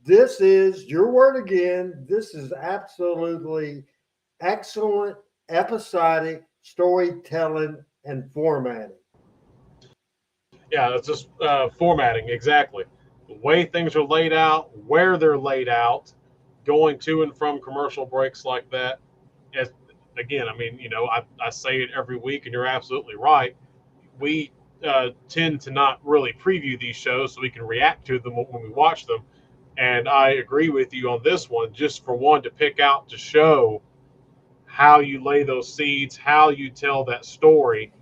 this is your word again. This is absolutely excellent episodic storytelling and formatting. Yeah, it's just formatting, exactly. The way things are laid out, where they're laid out, going to and from commercial breaks like that. Again, I mean, you know, I say it every week, and you're absolutely right. We tend to not really preview these shows so we can react to them when we watch them. And I agree with you on this one, just for one to pick out to show how you lay those seeds, how you tell that story,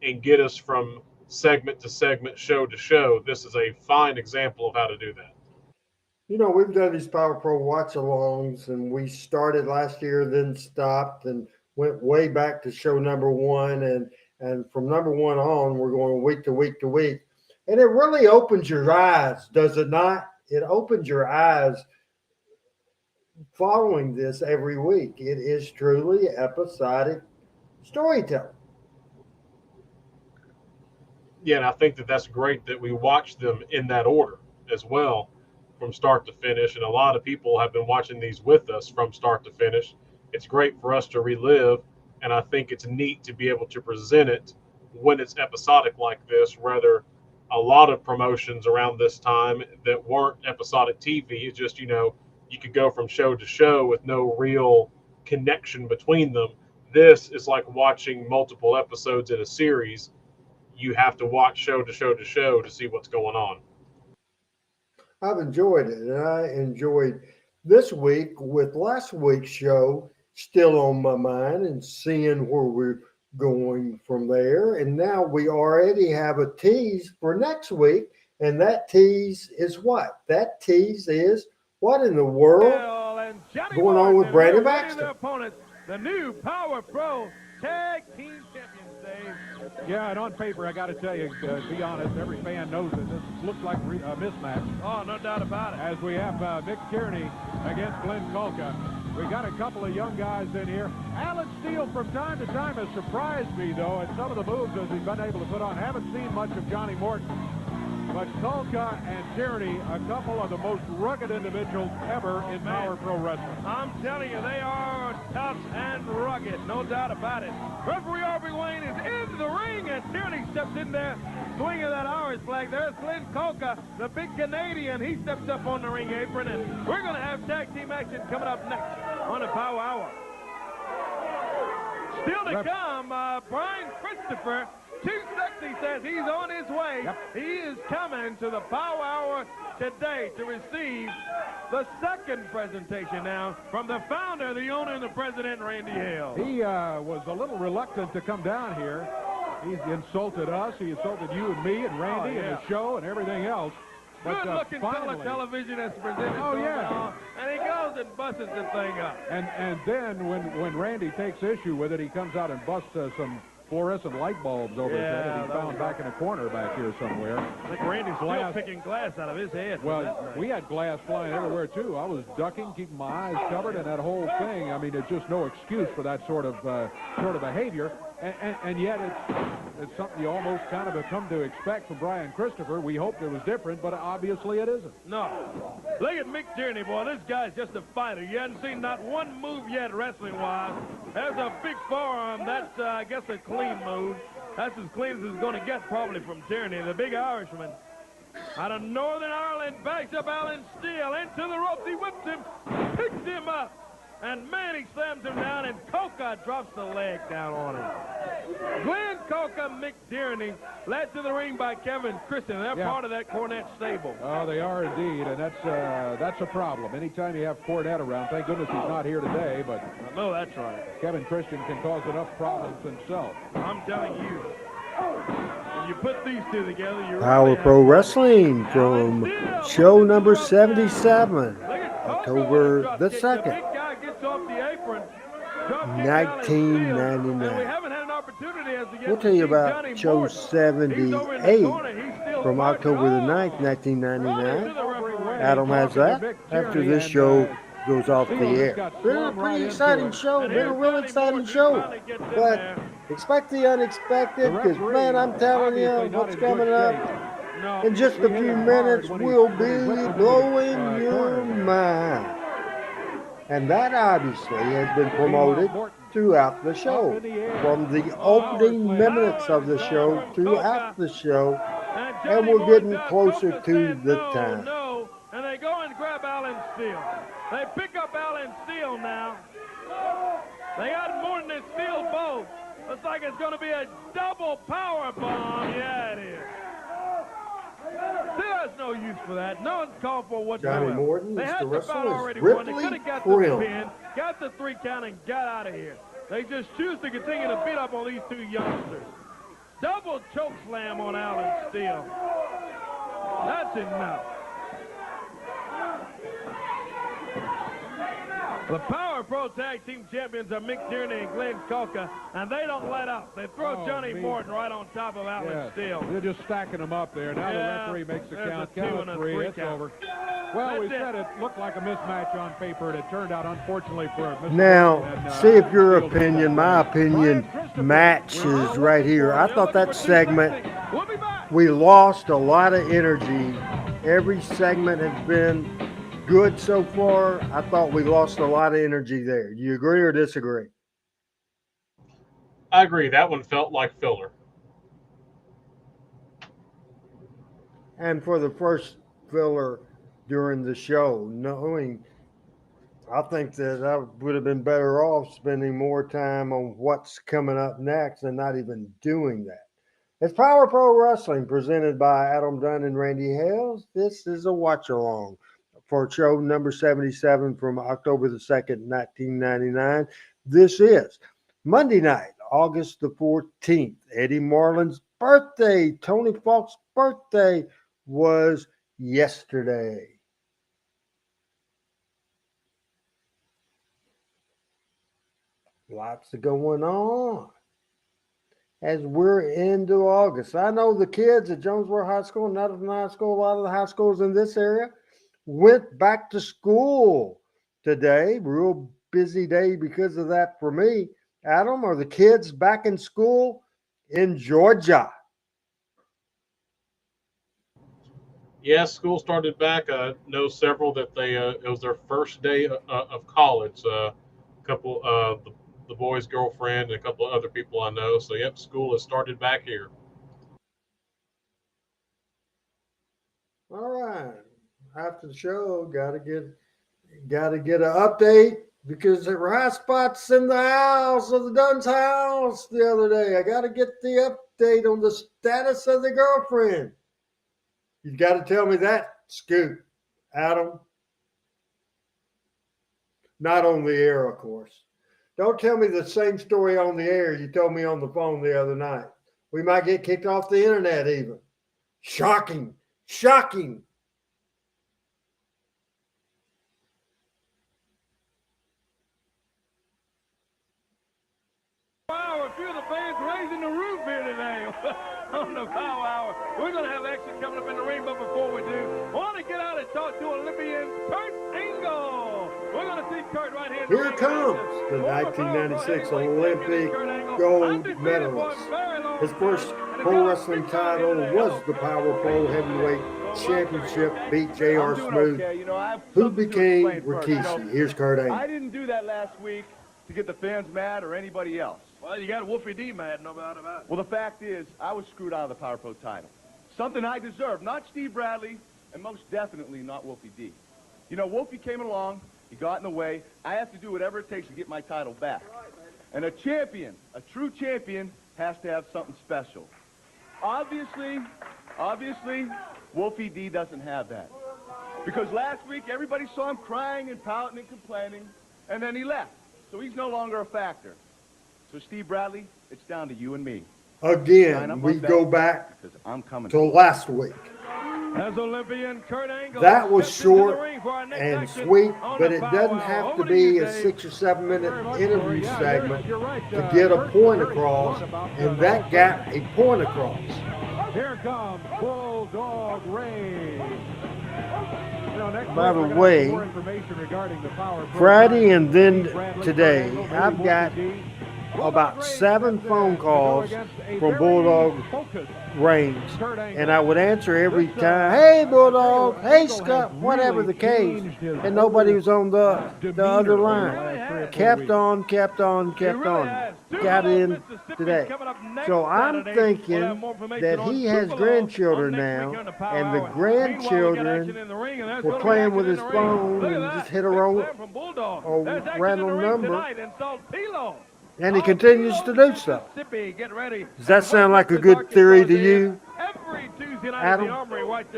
and get us from segment to segment, show to show. This is a fine example of how to do that. You know, we've done these Power Pro watch-alongs, and we started last year, then stopped, and went way back to show number one. And from number one on, we're going week to week to week. And it really opens your eyes, does it not? It opens your eyes following this every week. It is truly episodic storytelling. Yeah, and I think that that's great that we watch them in that order as well. from start to finish, and a lot of people have been watching these with us from start to finish. It's great for us to relive, and I think it's neat to be able to present it when it's episodic like this, rather a lot of promotions around this time that weren't episodic TV. It's just, you could go from show to show with no real connection between them. This is like watching multiple episodes in a series. You have to watch show to show to show to see what's going on. I've enjoyed it, and I enjoyed this week with last week's show still on my mind and seeing where we're going from there. And now we already have a tease for next week, and that tease is what? That tease is what in the world going on with Brandon Baxter? Opponents, the new Power Pro Tag Team Champions, Dave. Yeah, and on paper, I got to tell you, to be honest, every fan knows that this looks like a mismatch. Oh, no doubt about it. As we have Mick Tierney against Glenn Kolka. We got a couple of young guys in here. Alan Steele from time to time has surprised me, though, at some of the moves that he's been able to put on. Haven't seen much of Johnny Morton. But Kolka and Tierney, a couple of the most rugged individuals ever in Power Pro Wrestling. I'm telling you, they are tough and rugged, no doubt about it. Referee Aubrey Wayne is in the ring, and Tierney steps in there, swinging that Irish flag. There's Glenn Kolka, the big Canadian. He steps up on the ring apron, and we're going to have tag team action coming up next on the Power Hour. Still to come, Brian Christopher. Too Sexy says he's on his way. Yep. He is coming to the Power Hour today to receive the second presentation now from the founder, the owner, and the president, Randy Hales. He was a little reluctant to come down here. He's insulted us. He insulted you and me and Randy and the show and everything else. But good-looking color television that's presented. And he goes and busts the thing up. And then when Randy takes issue with it, he comes out and busts some fluorescent light bulbs over his head, and he's found back in a corner back here somewhere. I think Randy's still picking glass out of his head. Well, we had glass flying everywhere, too. I was ducking, keeping my eyes covered, and that whole thing, I mean, it's just no excuse for that sort of behavior. And yet it's something you almost kind of have come to expect from Brian Christopher. We hoped it was different, but obviously it isn't. No. Look at Mick Tierney, boy. This guy's just a fighter. You haven't seen not one move yet wrestling-wise. There's a big forearm. That's, I guess, a clean move. That's as clean as it's going to get probably from Tierney, the big Irishman. Out of Northern Ireland, backs up Alan Steele into the ropes. He whips him, picks him up. And man, he slams him down, and Kolka drops the leg down on him. Glenn Kolka, Mick Tierney, led to the ring by Kevin Christian. They're part of that Cornette stable. Oh, they are indeed, and that's a problem. Anytime you have Cornette around, thank goodness he's not here today, but no, that's right. Kevin Christian can cause enough problems himself. I'm telling you. When you put these two together, you're Power Pro Wrestling from show number 77, October the 2nd. 1999. We'll tell you about show 78 from October the 9th, 1999. Adam has that after this show goes off the air. Been a pretty exciting show. Been a real exciting show. But expect the unexpected, because, man, I'm telling you, what's coming up in just a few minutes will be blowing your mind. And that obviously has been promoted throughout the show. From the opening minutes of the show throughout the show. And we're getting closer to the time. And they go and grab Alan Steele. They pick up Alan Steele now. They got Morton and Steele both. Looks like it's going to be a double power bomb. Yeah, it is. There's no use for that. No one's called for whatsoever. Johnny Morton they is had the the bout wrestler. already won. They Ripley could have got Prim. the pin, got the 3 count, and got out of here. They just choose to continue to beat up on these 2 youngsters. Double choke slam on Alan Steele. That's enough. The Power Pro Tag Team Champions are Mick Tierney and Glenn Kolka, and they don't let up. They throw Johnny Morton right on top of Alan Steele. They're just stacking them up there. Now the referee makes the count. Count of 3. It's over. Well, we said it looked like a mismatch on paper, and it turned out, unfortunately, for Mr. Now, see if your opinion, my opinion, matches right here. I thought that segment, we lost a lot of energy Every segment has been good so far. I thought we lost a lot of energy there. Do you agree or disagree? I agree. That one felt like filler. And for the first filler during the show, knowing, I think that I would have been better off spending more time on what's coming up next and not even doing that. It's Power Pro Wrestling presented by Adam Dunn and Randy Hales. This is a watch along for show number 77 from October the 2nd, 1999. This is Monday night, August the 14th. Eddie Marlin's birthday, Tony Falk's birthday was yesterday. Lots of going on as we're into August. I know the kids at Jonesboro High School, Nettleton High School, a lot of the high schools in this area went back to school today. Real busy day because of that for me. Adam, are the kids back in school in Georgia? Yes, school started back. I know several that it was their first day of college. A couple the boy's girlfriend and a couple of other people I know. So yep, school has started back here. All right. After the show, gotta get an update because there were high spots in the house of the Dunn's house the other day. I gotta get the update on the status of the girlfriend. You gotta tell me that, Scoot, Adam. Not on the air, of course. Don't tell me the same story on the air you told me on the phone the other night. We might get kicked off the internet even. Shocking. Shocking. A few of the fans raising the roof here today on the Power Hour. We're going to have action coming up in the ring, but before we do, I want to get out and talk to Olympian Kurt Angle. We're going to see Kurt right here. Here comes the 1996 Olympic gold medalist. His first pro wrestling title was the Power Pro Heavyweight Championship, beat J.R. Smooth, who became Rikishi. Here's Kurt Angle. I didn't do that last week to get the fans mad or anybody else. Well, you got Wolfie D mad, no doubt about it. Well, the fact is, I was screwed out of the Power Pro title. Something I deserved, not Steve Bradley, and most definitely not Wolfie D. You know, Wolfie came along, he got in the way. I have to do whatever it takes to get my title back. And a champion, a true champion, has to have something special. Obviously, Wolfie D doesn't have that. Because last week, everybody saw him crying and pouting and complaining, and then he left. So he's no longer a factor. So, Steve Bradley, it's down to you and me. Again, we go back I'm coming to last week. As Olympian Kurt Angle that was short and sweet, but it doesn't have to be a 6 or 7 minute interview segment to get a point across, and that got a point across. Here comes Bulldog Ray. By the way, Friday and then today, I've got about 7 phone calls from Bulldog Reigns, and I would answer every time, hey Bulldog, hey Scott, whatever the case, and nobody was on the other line. Kept on. Got in today. So I'm thinking that he has grandchildren now, and the grandchildren were playing with his phone and just hit a random number. And he continues to do so. Does that sound like a good theory to you, Adam?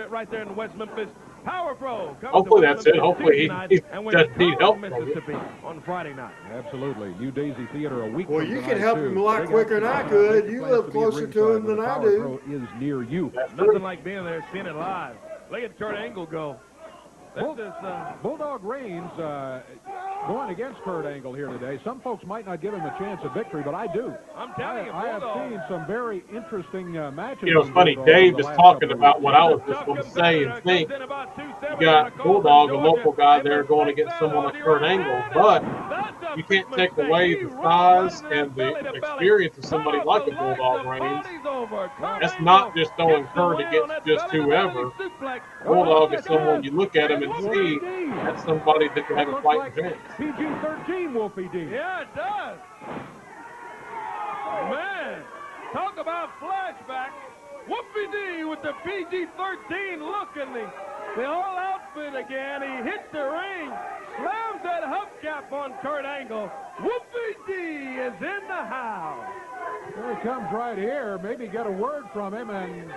Right there in West Memphis. Power Pro. Hopefully that's it. Hopefully he doesn't need help. Mississippi on Friday night. Absolutely. New Daisy Theater a week. Well, you can help him a lot quicker than I could. You live closer to him than I do. Is near you. Nothing like being there, seeing it live. Look at Kurt Angle go. Bulldog Reigns going against Kurt Angle here today. Some folks might not give him a chance of victory, but I do. I'm telling you, I have seen some very interesting matches. You know, it's funny. Dave is talking about what I was just going to say and think. You got Bulldog, a local guy there, going against someone like Kurt Angle, but a you big can't take mistake. away He the rolled right size into that and belly the to belly. experience of somebody Caught like the a legs, Bulldog the Reigns. body's over. Kurt That's Angle not just gets throwing the Kurt win on against that just belly-to-belly whoever. suplex. Bulldog Oh, is someone God. you look at him and Wolfie see D. that's somebody that could have It a looks fighting like chance. PG-13 Wolfie D. Yeah, it does. Man, talk about flashback. Whoopie D with the PG-13 look in the whole outfit again. He hits the ring, slams that hubcap on Kurt Angle. Whoopie D is in the house. Here he comes right here. Maybe get a word from him and...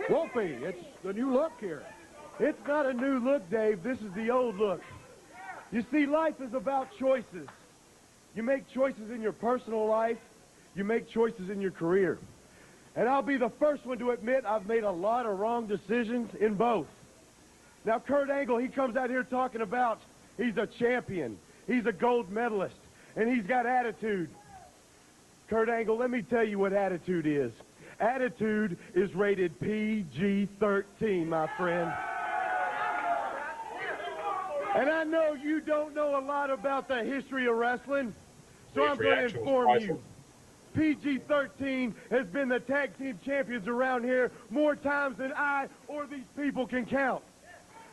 Wolfie, it's the new look here. It's not a new look, Dave. This is the old look. You see, life is about choices. You make choices in your personal life. You make choices in your career. And I'll be the first one to admit I've made a lot of wrong decisions in both. Now, Kurt Angle, he comes out here talking about he's a champion. He's a gold medalist. And he's got attitude. Kurt Angle, let me tell you what attitude is. Attitude is rated PG-13, my friend. And I know you don't know a lot about the history of wrestling, so I'm going to inform you. PG-13 has been the tag team champions around here more times than I or these people can count.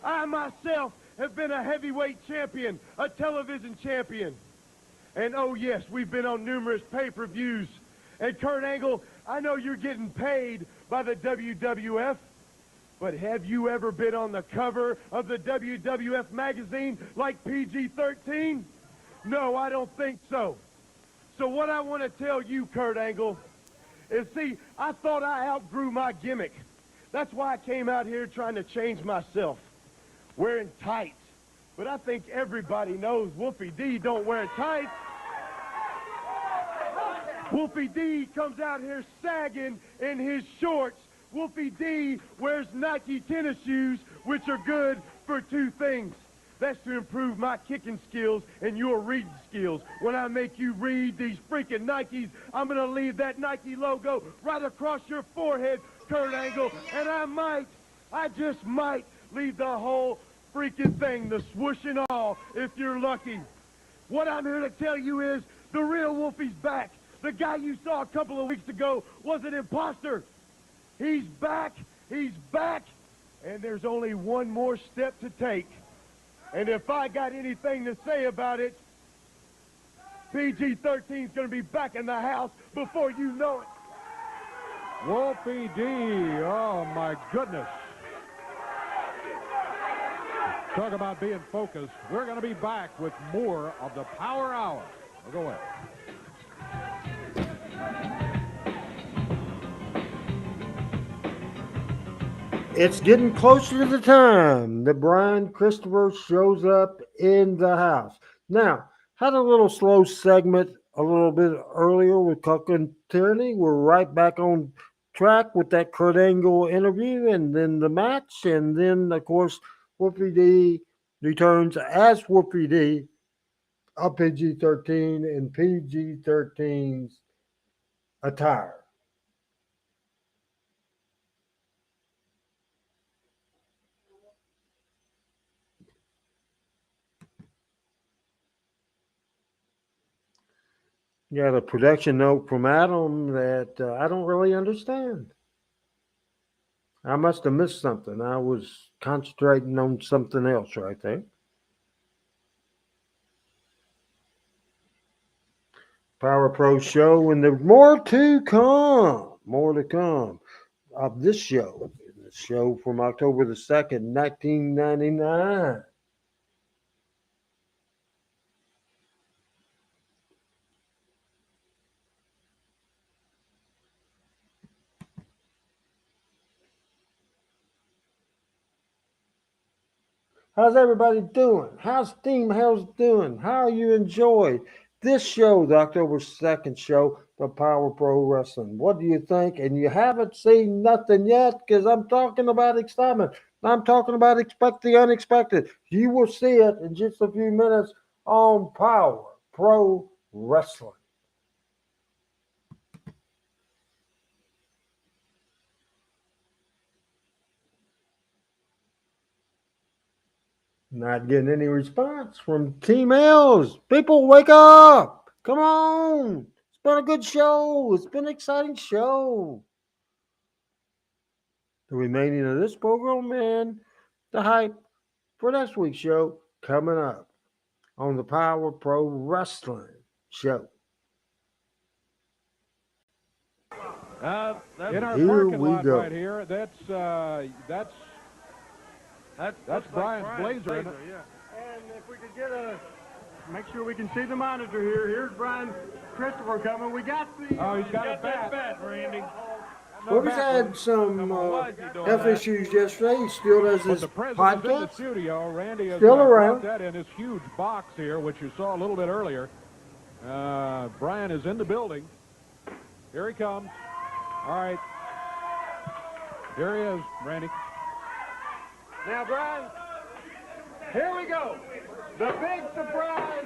I myself have been a heavyweight champion, a television champion. And oh yes, we've been on numerous pay-per-views. And Kurt Angle, I know you're getting paid by the WWF, but have you ever been on the cover of the WWF magazine like PG-13? No, I don't think so. So what I want to tell you, Kurt Angle, is see, I thought I outgrew my gimmick. That's why I came out here trying to change myself, wearing tights. But I think everybody knows Wolfie D don't wear tights. Wolfie D comes out here sagging in his shorts. Wolfie D wears Nike tennis shoes, which are good for two things. That's to improve my kicking skills and your reading skills. When I make you read these freaking Nikes, I'm going to leave that Nike logo right across your forehead, Kurt Angle. And I just might leave the whole freaking thing, the swoosh and all, if you're lucky. What I'm here to tell you is the real Wolfie's back. The guy you saw a couple of weeks ago was an imposter. He's back, and there's only one more step to take. And if I got anything to say about it, PG-13 is going to be back in the house before you know it. Wolfie D, oh my goodness. Talk about being focused. We're going to be back with more of the Power Hour. Go ahead. It's getting closer to the time that Brian Christopher shows up in the house. Now, had a little slow segment a little bit earlier with Cook and Tierney. We're right back on track with that Kurt Angle interview and then the match. And then, of course, Wolfie D returns as Wolfie D, a PG-13 and PG-13's attire. Got a production note from Adam that I don't really understand. I must have missed something. I was concentrating on something else right there. Power Pro show, and there's more to come. More to come of this show. The show from October the 2nd, 1999. How's everybody doing? How's Team Hales doing? How are you enjoying this show, the October 2nd show, the Power Pro Wrestling? What do you think? And you haven't seen nothing yet because I'm talking about excitement. I'm talking about expect the unexpected. You will see it in just a few minutes on Power Pro Wrestling. Not getting any response from Team Hales. People, wake up! Come on! It's been a good show. It's been an exciting show. The remaining of this program and the hype for next week's show coming up on the Power Pro Wrestling Show. In our Here parking we lot go. right here, that's Brian's blazer, isn't it? Yeah. And if we could make sure we can see the monitor here. Here's Brian Christopher coming. We got the. Oh, he's got a that bat. Randy. Well, we've had some health issues yesterday. He still does But his the president's in the podcast. studio. Randy has Still brought around. that in his huge box here, which you saw a little bit earlier. Brian is in the building. Here he comes. All right. Here he is, Randy. Now, Brian, here we go. The big surprise,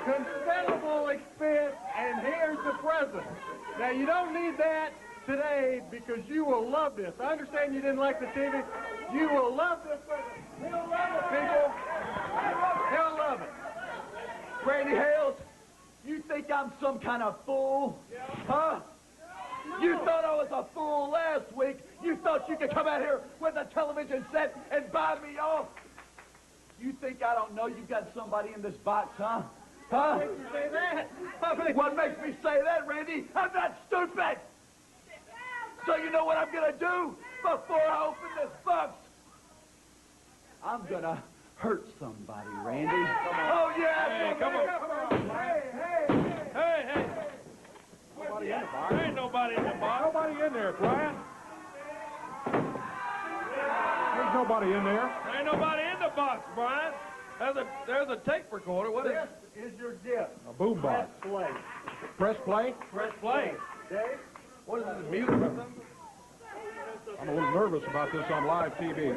considerable expense, and here's the present. Now, you don't need that today because you will love this. I understand you didn't like the TV. You will love this present. He'll love it, people. He'll love it. Randy Hales, you think I'm some kind of fool? Huh? You thought I was a fool last week. You thought you could come out here with a television set and buy me off. You think I don't know you got somebody in this box, huh? Huh? What makes you say that? What makes me say that, Randy? I'm not stupid. So you know what I'm going to do before I open this box? I'm going to hurt somebody, Randy. Oh, yeah. Hey, come on. Hey. Nobody in the box. There ain't nobody in the box. Nobody in there, Brian. There's nobody in there. There ain't nobody in the box, Brian. There's a tape recorder. What is This it? is your gift. A boom box. Play. Press play. Press play. Dave? What is this, music or something? I'm a little nervous about this on live TV.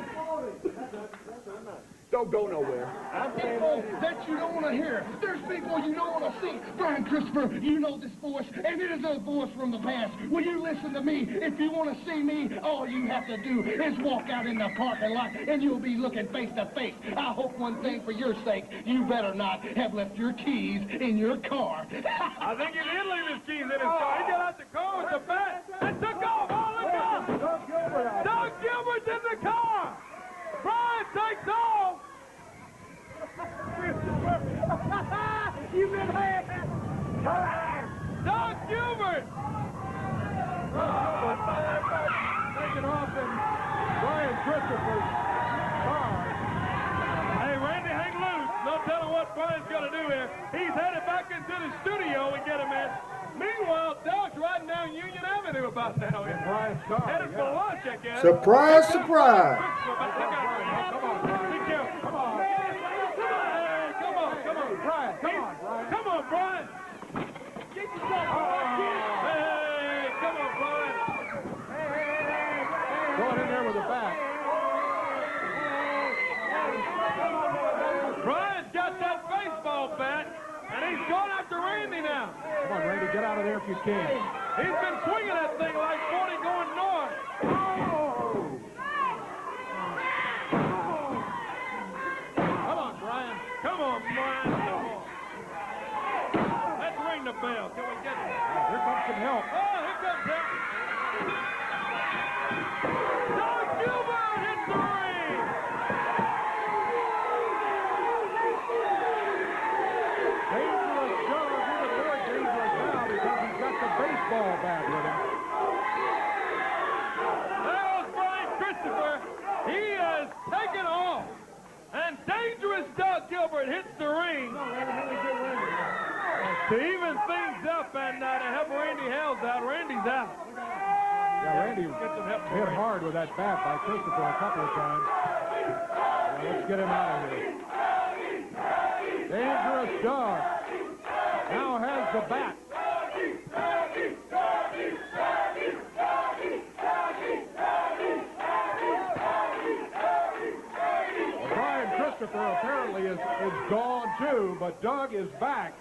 Don't go nowhere. People that you don't want to hear. There's people you don't want to see. Brian Christopher, you know this voice, and it is a voice from the past. Will you listen to me? If you want to see me, all you have to do is walk out in the parking lot, and you'll be looking face to face. I hope one thing for your sake, you better not have left your keys in your car. I think he did leave his keys in his car. He got out the car with the bat and took off. Oh, look out! Doug Gilbert's in the car. Brian takes off. You've been had. Doug Gilbert. Taking off in Brian Christopher's car. Hey, Randy, hang loose. No telling what Brian's going to do here. He's headed back into the studio and get him in. Meanwhile, Doug's riding down Union Avenue about now. Brian's car. Headed for lunch, I guess. Surprise, surprise. Come on, be careful. Come on. Hey, come on, Brian, come on, Brian. Come on, Brian. Get yourself Hey, come on, Brian. Going in there with a bat. Brian's got that baseball bat, and he's going after Randy now. Come on, Randy, get out of there if you can. He's been swinging that thing like 40 going north. Come on, Brian. Come on, Brian. Come on. Let's ring the bell. Can we get it? Here comes some help. Oh, here comes help. Doug Gilbert hits the ring. Dangerous Doug, even more dangerous now because he's got the baseball bat with him. There's Brian Christopher. He has taken off. And dangerous Doug Gilbert hits the ring. To even things up and to help Randy Hales out. Randy's out. Yeah, Randy hit hard with that bat by Christopher a couple of times. Yeah, let's get him out of here. Dangerous Doug now has the bat. Well, Brian Christopher apparently is gone too, but Doug is back.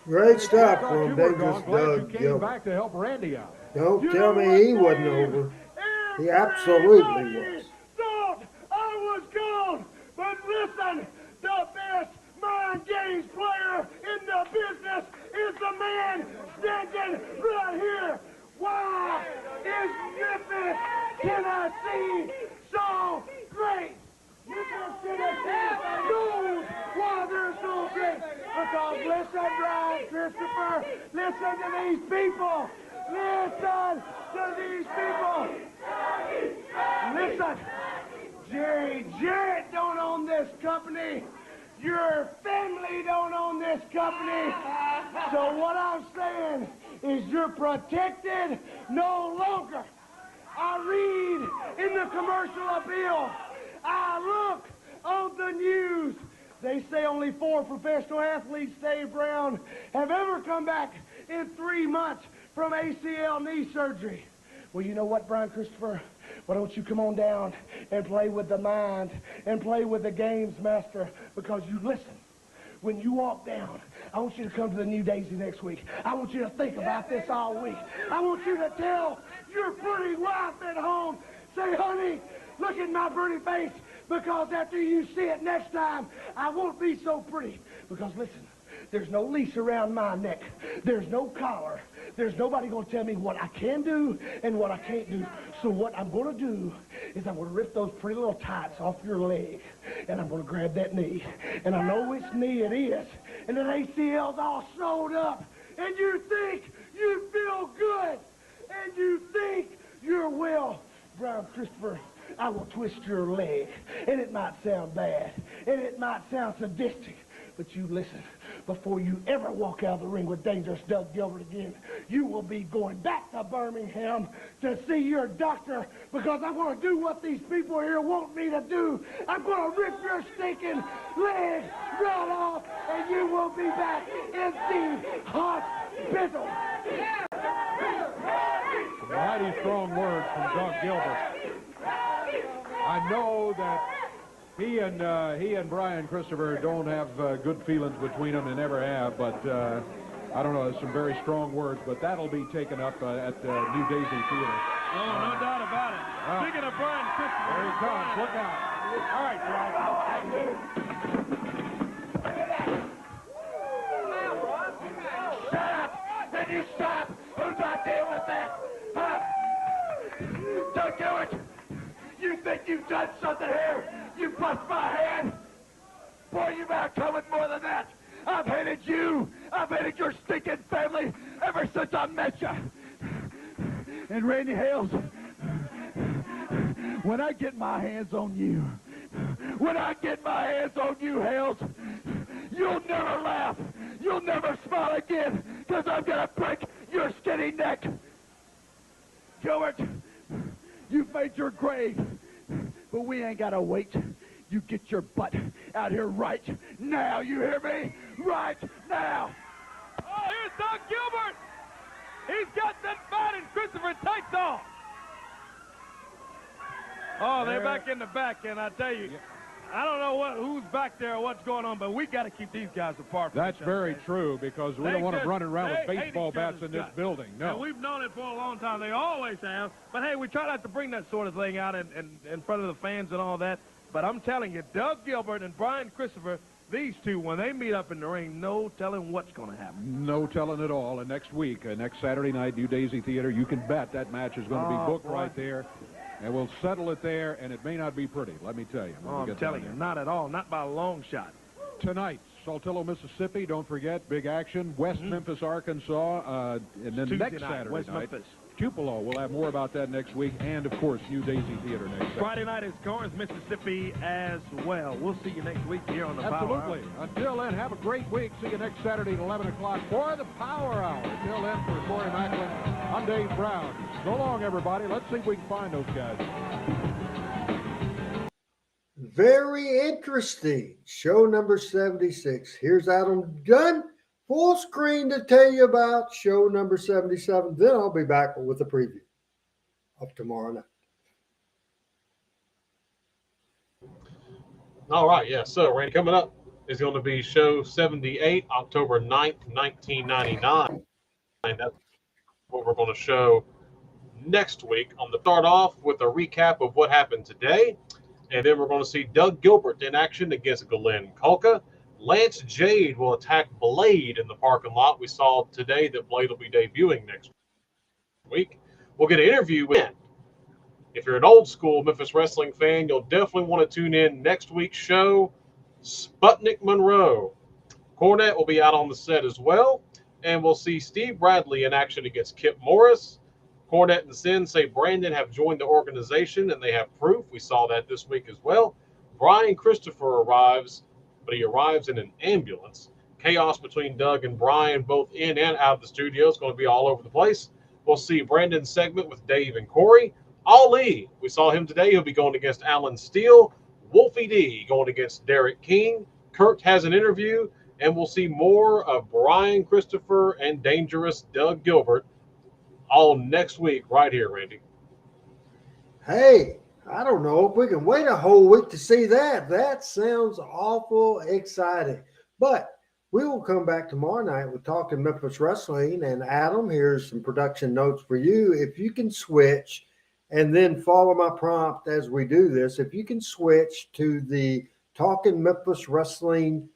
Great stuff Thought from you were Dangerous gone. Glad you Doug came Gilbert. back to help Randy out. Don't tell me he wasn't over. He absolutely was. Thought I was gone, but listen, mind games player in the business is the man standing right here. Why is Memphis, Tennessee so great? Memphis, Tennessee knows why they're so great. Because listen, Brian Christopher, listen to these people. Listen to these people. Listen. Jerry Jarrett don't own this company. Your family don't own this company. So what I'm saying is you're protected no longer. I read in the commercial appeal. I look on the news. They say only 4 professional athletes, Dave Brown, have ever come back in 3 months from ACL knee surgery. Well, you know what, Brian Christopher? Why don't you come on down and play with the mind and play with the games master? Because you listen. When you walk down, I want you to come to the New Daisy next week. I want you to think about this all week. I want you to tell your pretty wife at home, say, honey, look at my pretty face, because after you see it next time, I won't be so pretty. Because listen, there's no leash around my neck. There's no collar. There's nobody going to tell me what I can do and what I can't do. So what I'm going to do is I'm going to rip those pretty little tights off your leg, and I'm going to grab that knee. And I know which knee it is. And that ACL's all sewed up. And you think you feel good. And you think you're well. Brian Christopher, I will twist your leg. And it might sound bad. And it might sound sadistic. But you listen, before you ever walk out of the ring with Dangerous Doug Gilbert again, you will be going back to Birmingham to see your doctor, because I'm going to do what these people here want me to do. I'm going to rip your stinking leg right off, and you will be back in the hospital. Mighty strong words from Doug Gilbert. I know that he and Brian Christopher don't have good feelings between them and never have, but I don't know, there's some very strong words, but that'll be taken up at New Daisy Theater. Oh, no doubt about it. Speaking of Brian Christopher. There he comes. Look out. All right, Shut up! And you stop! Who's not dealing with that? Huh? Doug Gilbert, you think you've done something here? You bust my hand? Boy, you better come with more than that. I've hated you. I've hated your stinking family ever since I met you. And Randy Hales, when I get my hands on you, Hales, you'll never laugh. You'll never smile again, because I'm going to break your skinny neck. Gilbert, you've made your grave, but we ain't got to wait. You get your butt out here right now. You hear me? Right now. Oh, here's Doug Gilbert. He's got that fight and Christopher tights off. Oh, they're back in the back, and I tell you, I don't know who's back there or what's going on, but we got to keep these guys apart. That's very true, because we don't want them running around with baseball bats in this building. No. And we've known it for a long time. They always have. But, hey, we try not to bring that sort of thing out in front of the fans and all that. But I'm telling you, Doug Gilbert and Brian Christopher, these two, when they meet up in the ring, no telling what's going to happen. No telling at all. And next week, next Saturday night, New Daisy Theater, you can bet that match is going to be booked right there. And we'll settle it there, and it may not be pretty, let me tell you. I'm telling you, not at all. Not by a long shot. Tonight, Saltillo, Mississippi, don't forget, big action. West Memphis, Arkansas, and then next Saturday West night, Memphis. Tupelo. We'll have more about that next week. And, of course, New Daisy Theater next Saturday. Friday night is Corinth, Mississippi as well. We'll see you next week here on the Power Hour. Absolutely. Until then, have a great week. See you next Saturday at 11 o'clock for the Power Hour. Until then, for Corey Macklin, I'm Dave Brown. So long, everybody. Let's see if we can find those guys. Very interesting. Show number 76. Here's Adam Dunn, full screen, to tell you about show number 77. Then I'll be back with a preview of tomorrow night. All right, yeah. So, Randy, coming up is going to be show 78, October 9th, 1999. And that's what we're going to show next week. I'm going to start off with a recap of what happened today. And then we're going to see Doug Gilbert in action against Glenn Kulka. Lance Jade will attack Blade in the parking lot. We saw today that Blade will be debuting next week. We'll get an interview with him. If you're an old school Memphis wrestling fan, you'll definitely want to tune in next week's show. Sputnik Monroe. Cornette will be out on the set as well. And we'll see Steve Bradley in action against Kip Morris. Cornette and Sin say Brandon have joined the organization, and they have proof. We saw that this week as well. Brian Christopher arrives, but he arrives in an ambulance. Chaos between Doug and Brian, both in and out of the studio, is going to be all over the place. We'll see Brandon's segment with Dave and Corey. Ali, we saw him today. He'll be going against Alan Steele. Wolfie D going against Derek King. Kurt has an interview, and we'll see more of Brian Christopher and Dangerous Doug Gilbert all next week right here, Randy. Hey, I don't know if we can wait a whole week to see that. That sounds awful exciting. But we will come back tomorrow night with Talking Memphis Wrestling. And Adam, here's some production notes for you. If you can switch and then follow my prompt as we do this, if you can switch to the Talking Memphis Wrestling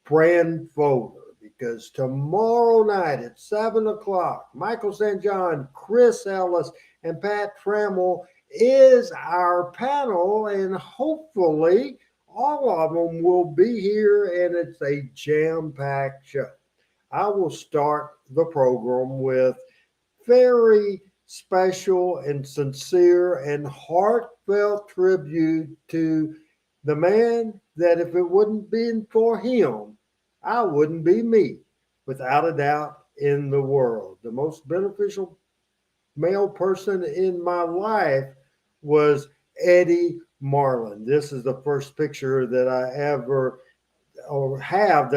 brand folder, because tomorrow night at 7 o'clock, Michael St. John, Chris Ellis, and Pat Trammell is our panel, and hopefully all of them will be here, and it's a jam-packed show. I will start the program with very special and sincere and heartfelt tribute to the man that if it wouldn't been for him, I wouldn't be me, without a doubt, in the world. The most beneficial male person in my life was Eddie Marlin. This is the first picture that I ever have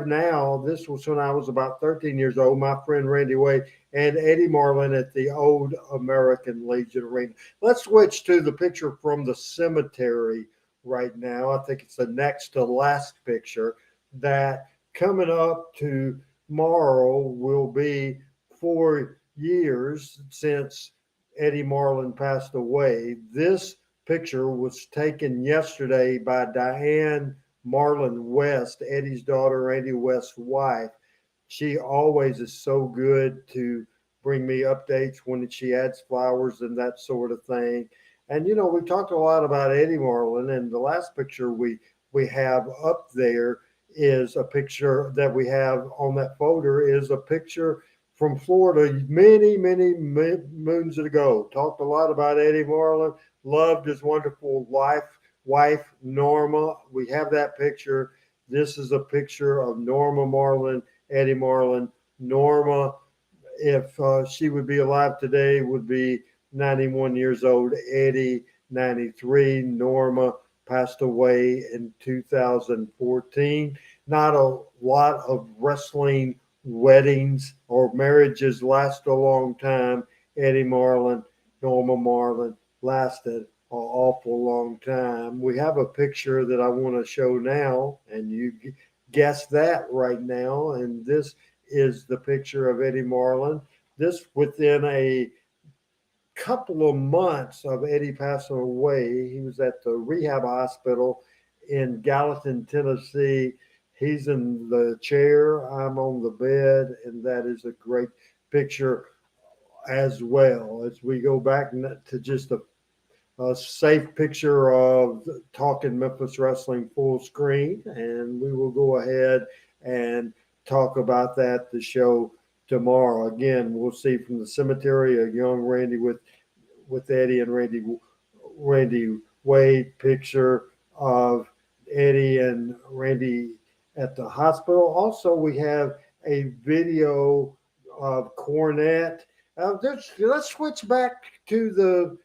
now. This was when I was about 13 years old. My friend Randy Wade and Eddie Marlin at the old American Legion Arena. Let's switch to the picture from the cemetery right now. I think it's the next to last picture. That coming up tomorrow will be 4 years since Eddie Marlin passed away. This picture was taken yesterday by Diane Marlin West, Eddie's daughter, Randy West's wife. She always is so good to bring me updates when she adds flowers and that sort of thing. And, you know, we talked a lot about Eddie Marlin, and the last picture we have up there is a picture that we have on that folder is a picture from Florida many, many moons ago. Talked a lot about Eddie Marlin, loved his wonderful wife, Norma. We have that picture. This is a picture of Norma Marlin, Eddie Marlin. Norma, if she would be alive today, would be 91 years old. Eddie, 93. Norma passed away in 2014. Not a lot of wrestling weddings or marriages last a long time. Eddie Marlin, Norma Marlin lasted an awful long time. We have a picture that I want to show now, and you guess that right now. And this is the picture of Eddie Marlin. This within a couple of months of Eddie passing away. He was at the rehab hospital in Gallatin, Tennessee. He's in the chair. I'm on the bed, and that is a great picture as well. As we go back to just a safe picture of Talking Memphis Wrestling full screen, and we will go ahead and talk about that, the show tomorrow. Again, we'll see from the cemetery a young Randy with Eddie and Randy Wade picture of Eddie and Randy at the hospital. Also, we have a video of Cornette. Let's switch back to the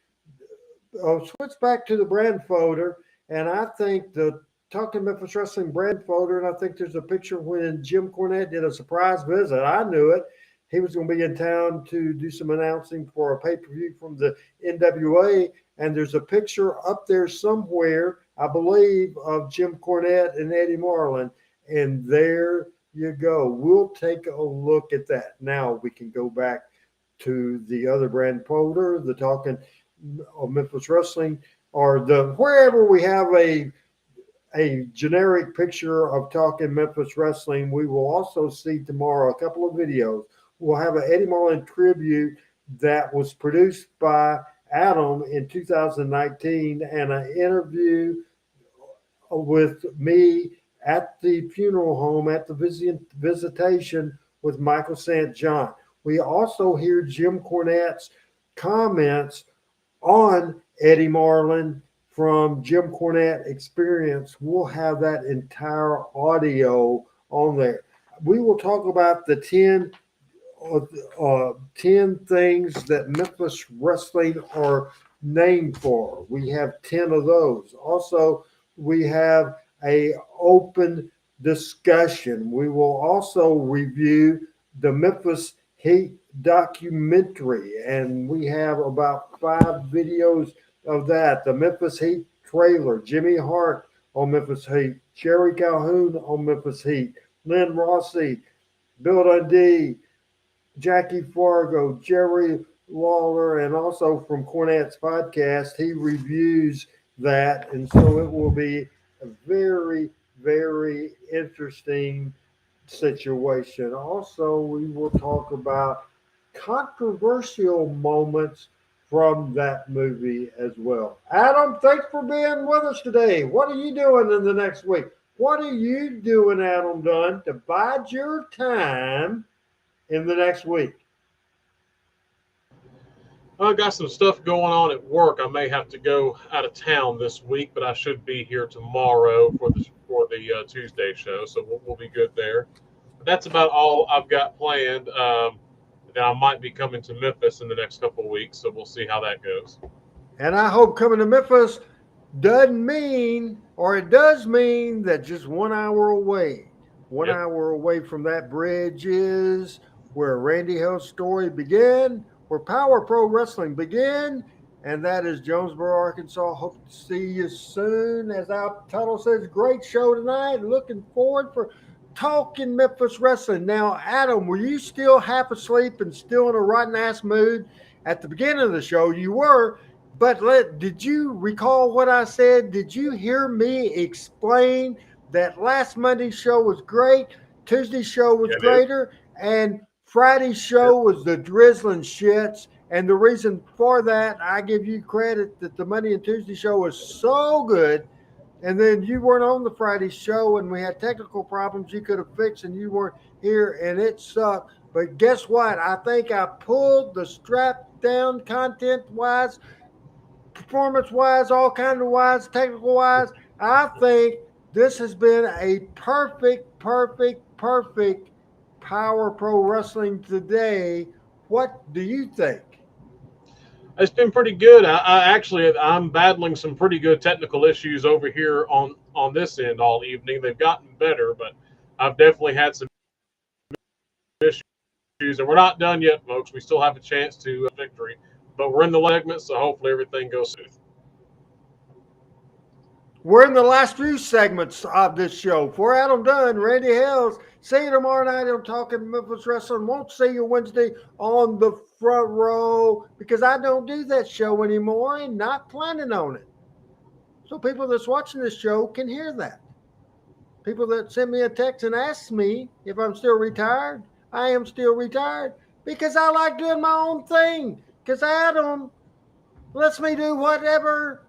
brand folder, and I think the Talking Memphis Wrestling brand folder, and I think there's a picture when Jim Cornette did a surprise visit. I knew it. He was going to be in town to do some announcing for a pay-per-view from the NWA, and there's a picture up there somewhere, I believe, of Jim Cornette and Eddie Marlin, and there you go. We'll take a look at that. Now we can go back to the other brand folder, the Talking of Memphis Wrestling, or the wherever we have a a generic picture of Talking Memphis Wrestling. We will also see tomorrow a couple of videos. We'll have an Eddie Marlin tribute that was produced by Adam in 2019 and an interview with me at the funeral home at the visitation with Michael St. John. We also hear Jim Cornette's comments on Eddie Marlin from Jim Cornette Experience. We'll have that entire audio on there. We will talk about the 10 things that Memphis wrestling are named for. We have 10 of those. Also, we have a open discussion. We will also review the Memphis Heat documentary, and we have about 5 videos of that. The Memphis Heat trailer, Jimmy Hart on Memphis Heat, Jerry Calhoun on Memphis Heat, Lynn Rossi, Bill Dundee, Jackie Fargo, Jerry Lawler, and also from Cornette's podcast, he reviews that. And so it will be a very, very interesting situation. Also, we will talk about controversial moments from that movie as well. Adam, thanks for being with us today. What are you doing in the next week? What are you doing, Adam Dunn, to bide your time in the next week? I got some stuff going on at work. I may have to go out of town this week, but I should be here tomorrow for the Tuesday show, so we'll be good there. But that's about all I've got planned. Then I might be coming to Memphis in the next couple of weeks, so we'll see how that goes. And I hope coming to Memphis doesn't mean, or it does mean, that just 1 hour away. One hour away from that bridge is where Randy Hill's story began, where Power Pro Wrestling began, and that is Jonesboro, Arkansas. Hope to see you soon. As our title says, great show tonight. Looking forward for Talking Memphis Wrestling. Now, Adam, were you still half asleep and still in a rotten-ass mood? At the beginning of the show, you were, but did you recall what I said? Did you hear me explain that last Monday's show was great, Tuesday's show was greater, and Friday's show was the drizzling shits? And the reason for that, I give you credit that the Monday and Tuesday show was so good, and then you weren't on the Friday show, and we had technical problems you could have fixed, and you weren't here, and it sucked. But guess what? I think I pulled the strap down content-wise, performance-wise, all kind of wise, technical-wise. I think this has been a perfect Power Pro Wrestling today. What do you think? It's been pretty good. I'm battling some pretty good technical issues over here on this end all evening. They've gotten better, but I've definitely had some issues, and we're not done yet, folks. We still have a chance to victory, but we're in the segment, so hopefully everything goes smooth. We're in the last few segments of this show. For Adam Dunn, Randy Hales. See you tomorrow night on Talking Memphis Wrestling. Won't see you Wednesday on the front row because I don't do that show anymore and not planning on it. So people that's watching this show can hear that. People that send me a text and ask me if I'm still retired, I am still retired because I like doing my own thing. Because Adam lets me do whatever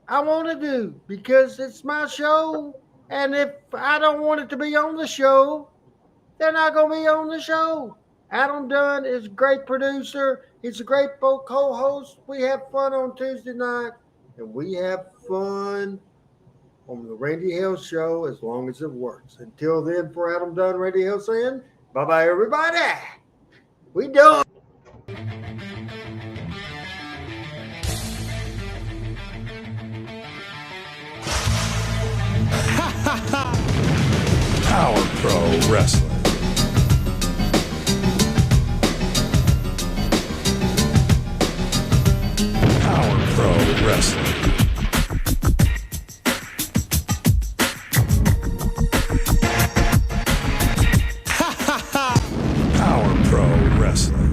I want to do because it's my show. And if I don't want it to be on the show, they're not going to be on the show. Adam Dunn is a great producer. He's a great co-host. We have fun on Tuesday night, and we have fun on the Randy Hill Show as long as it works. Until then, for Adam Dunn, Randy Hill saying, bye-bye, everybody. We done. Power Pro Wrestling. Power Pro Wrestling. Power Pro Wrestling.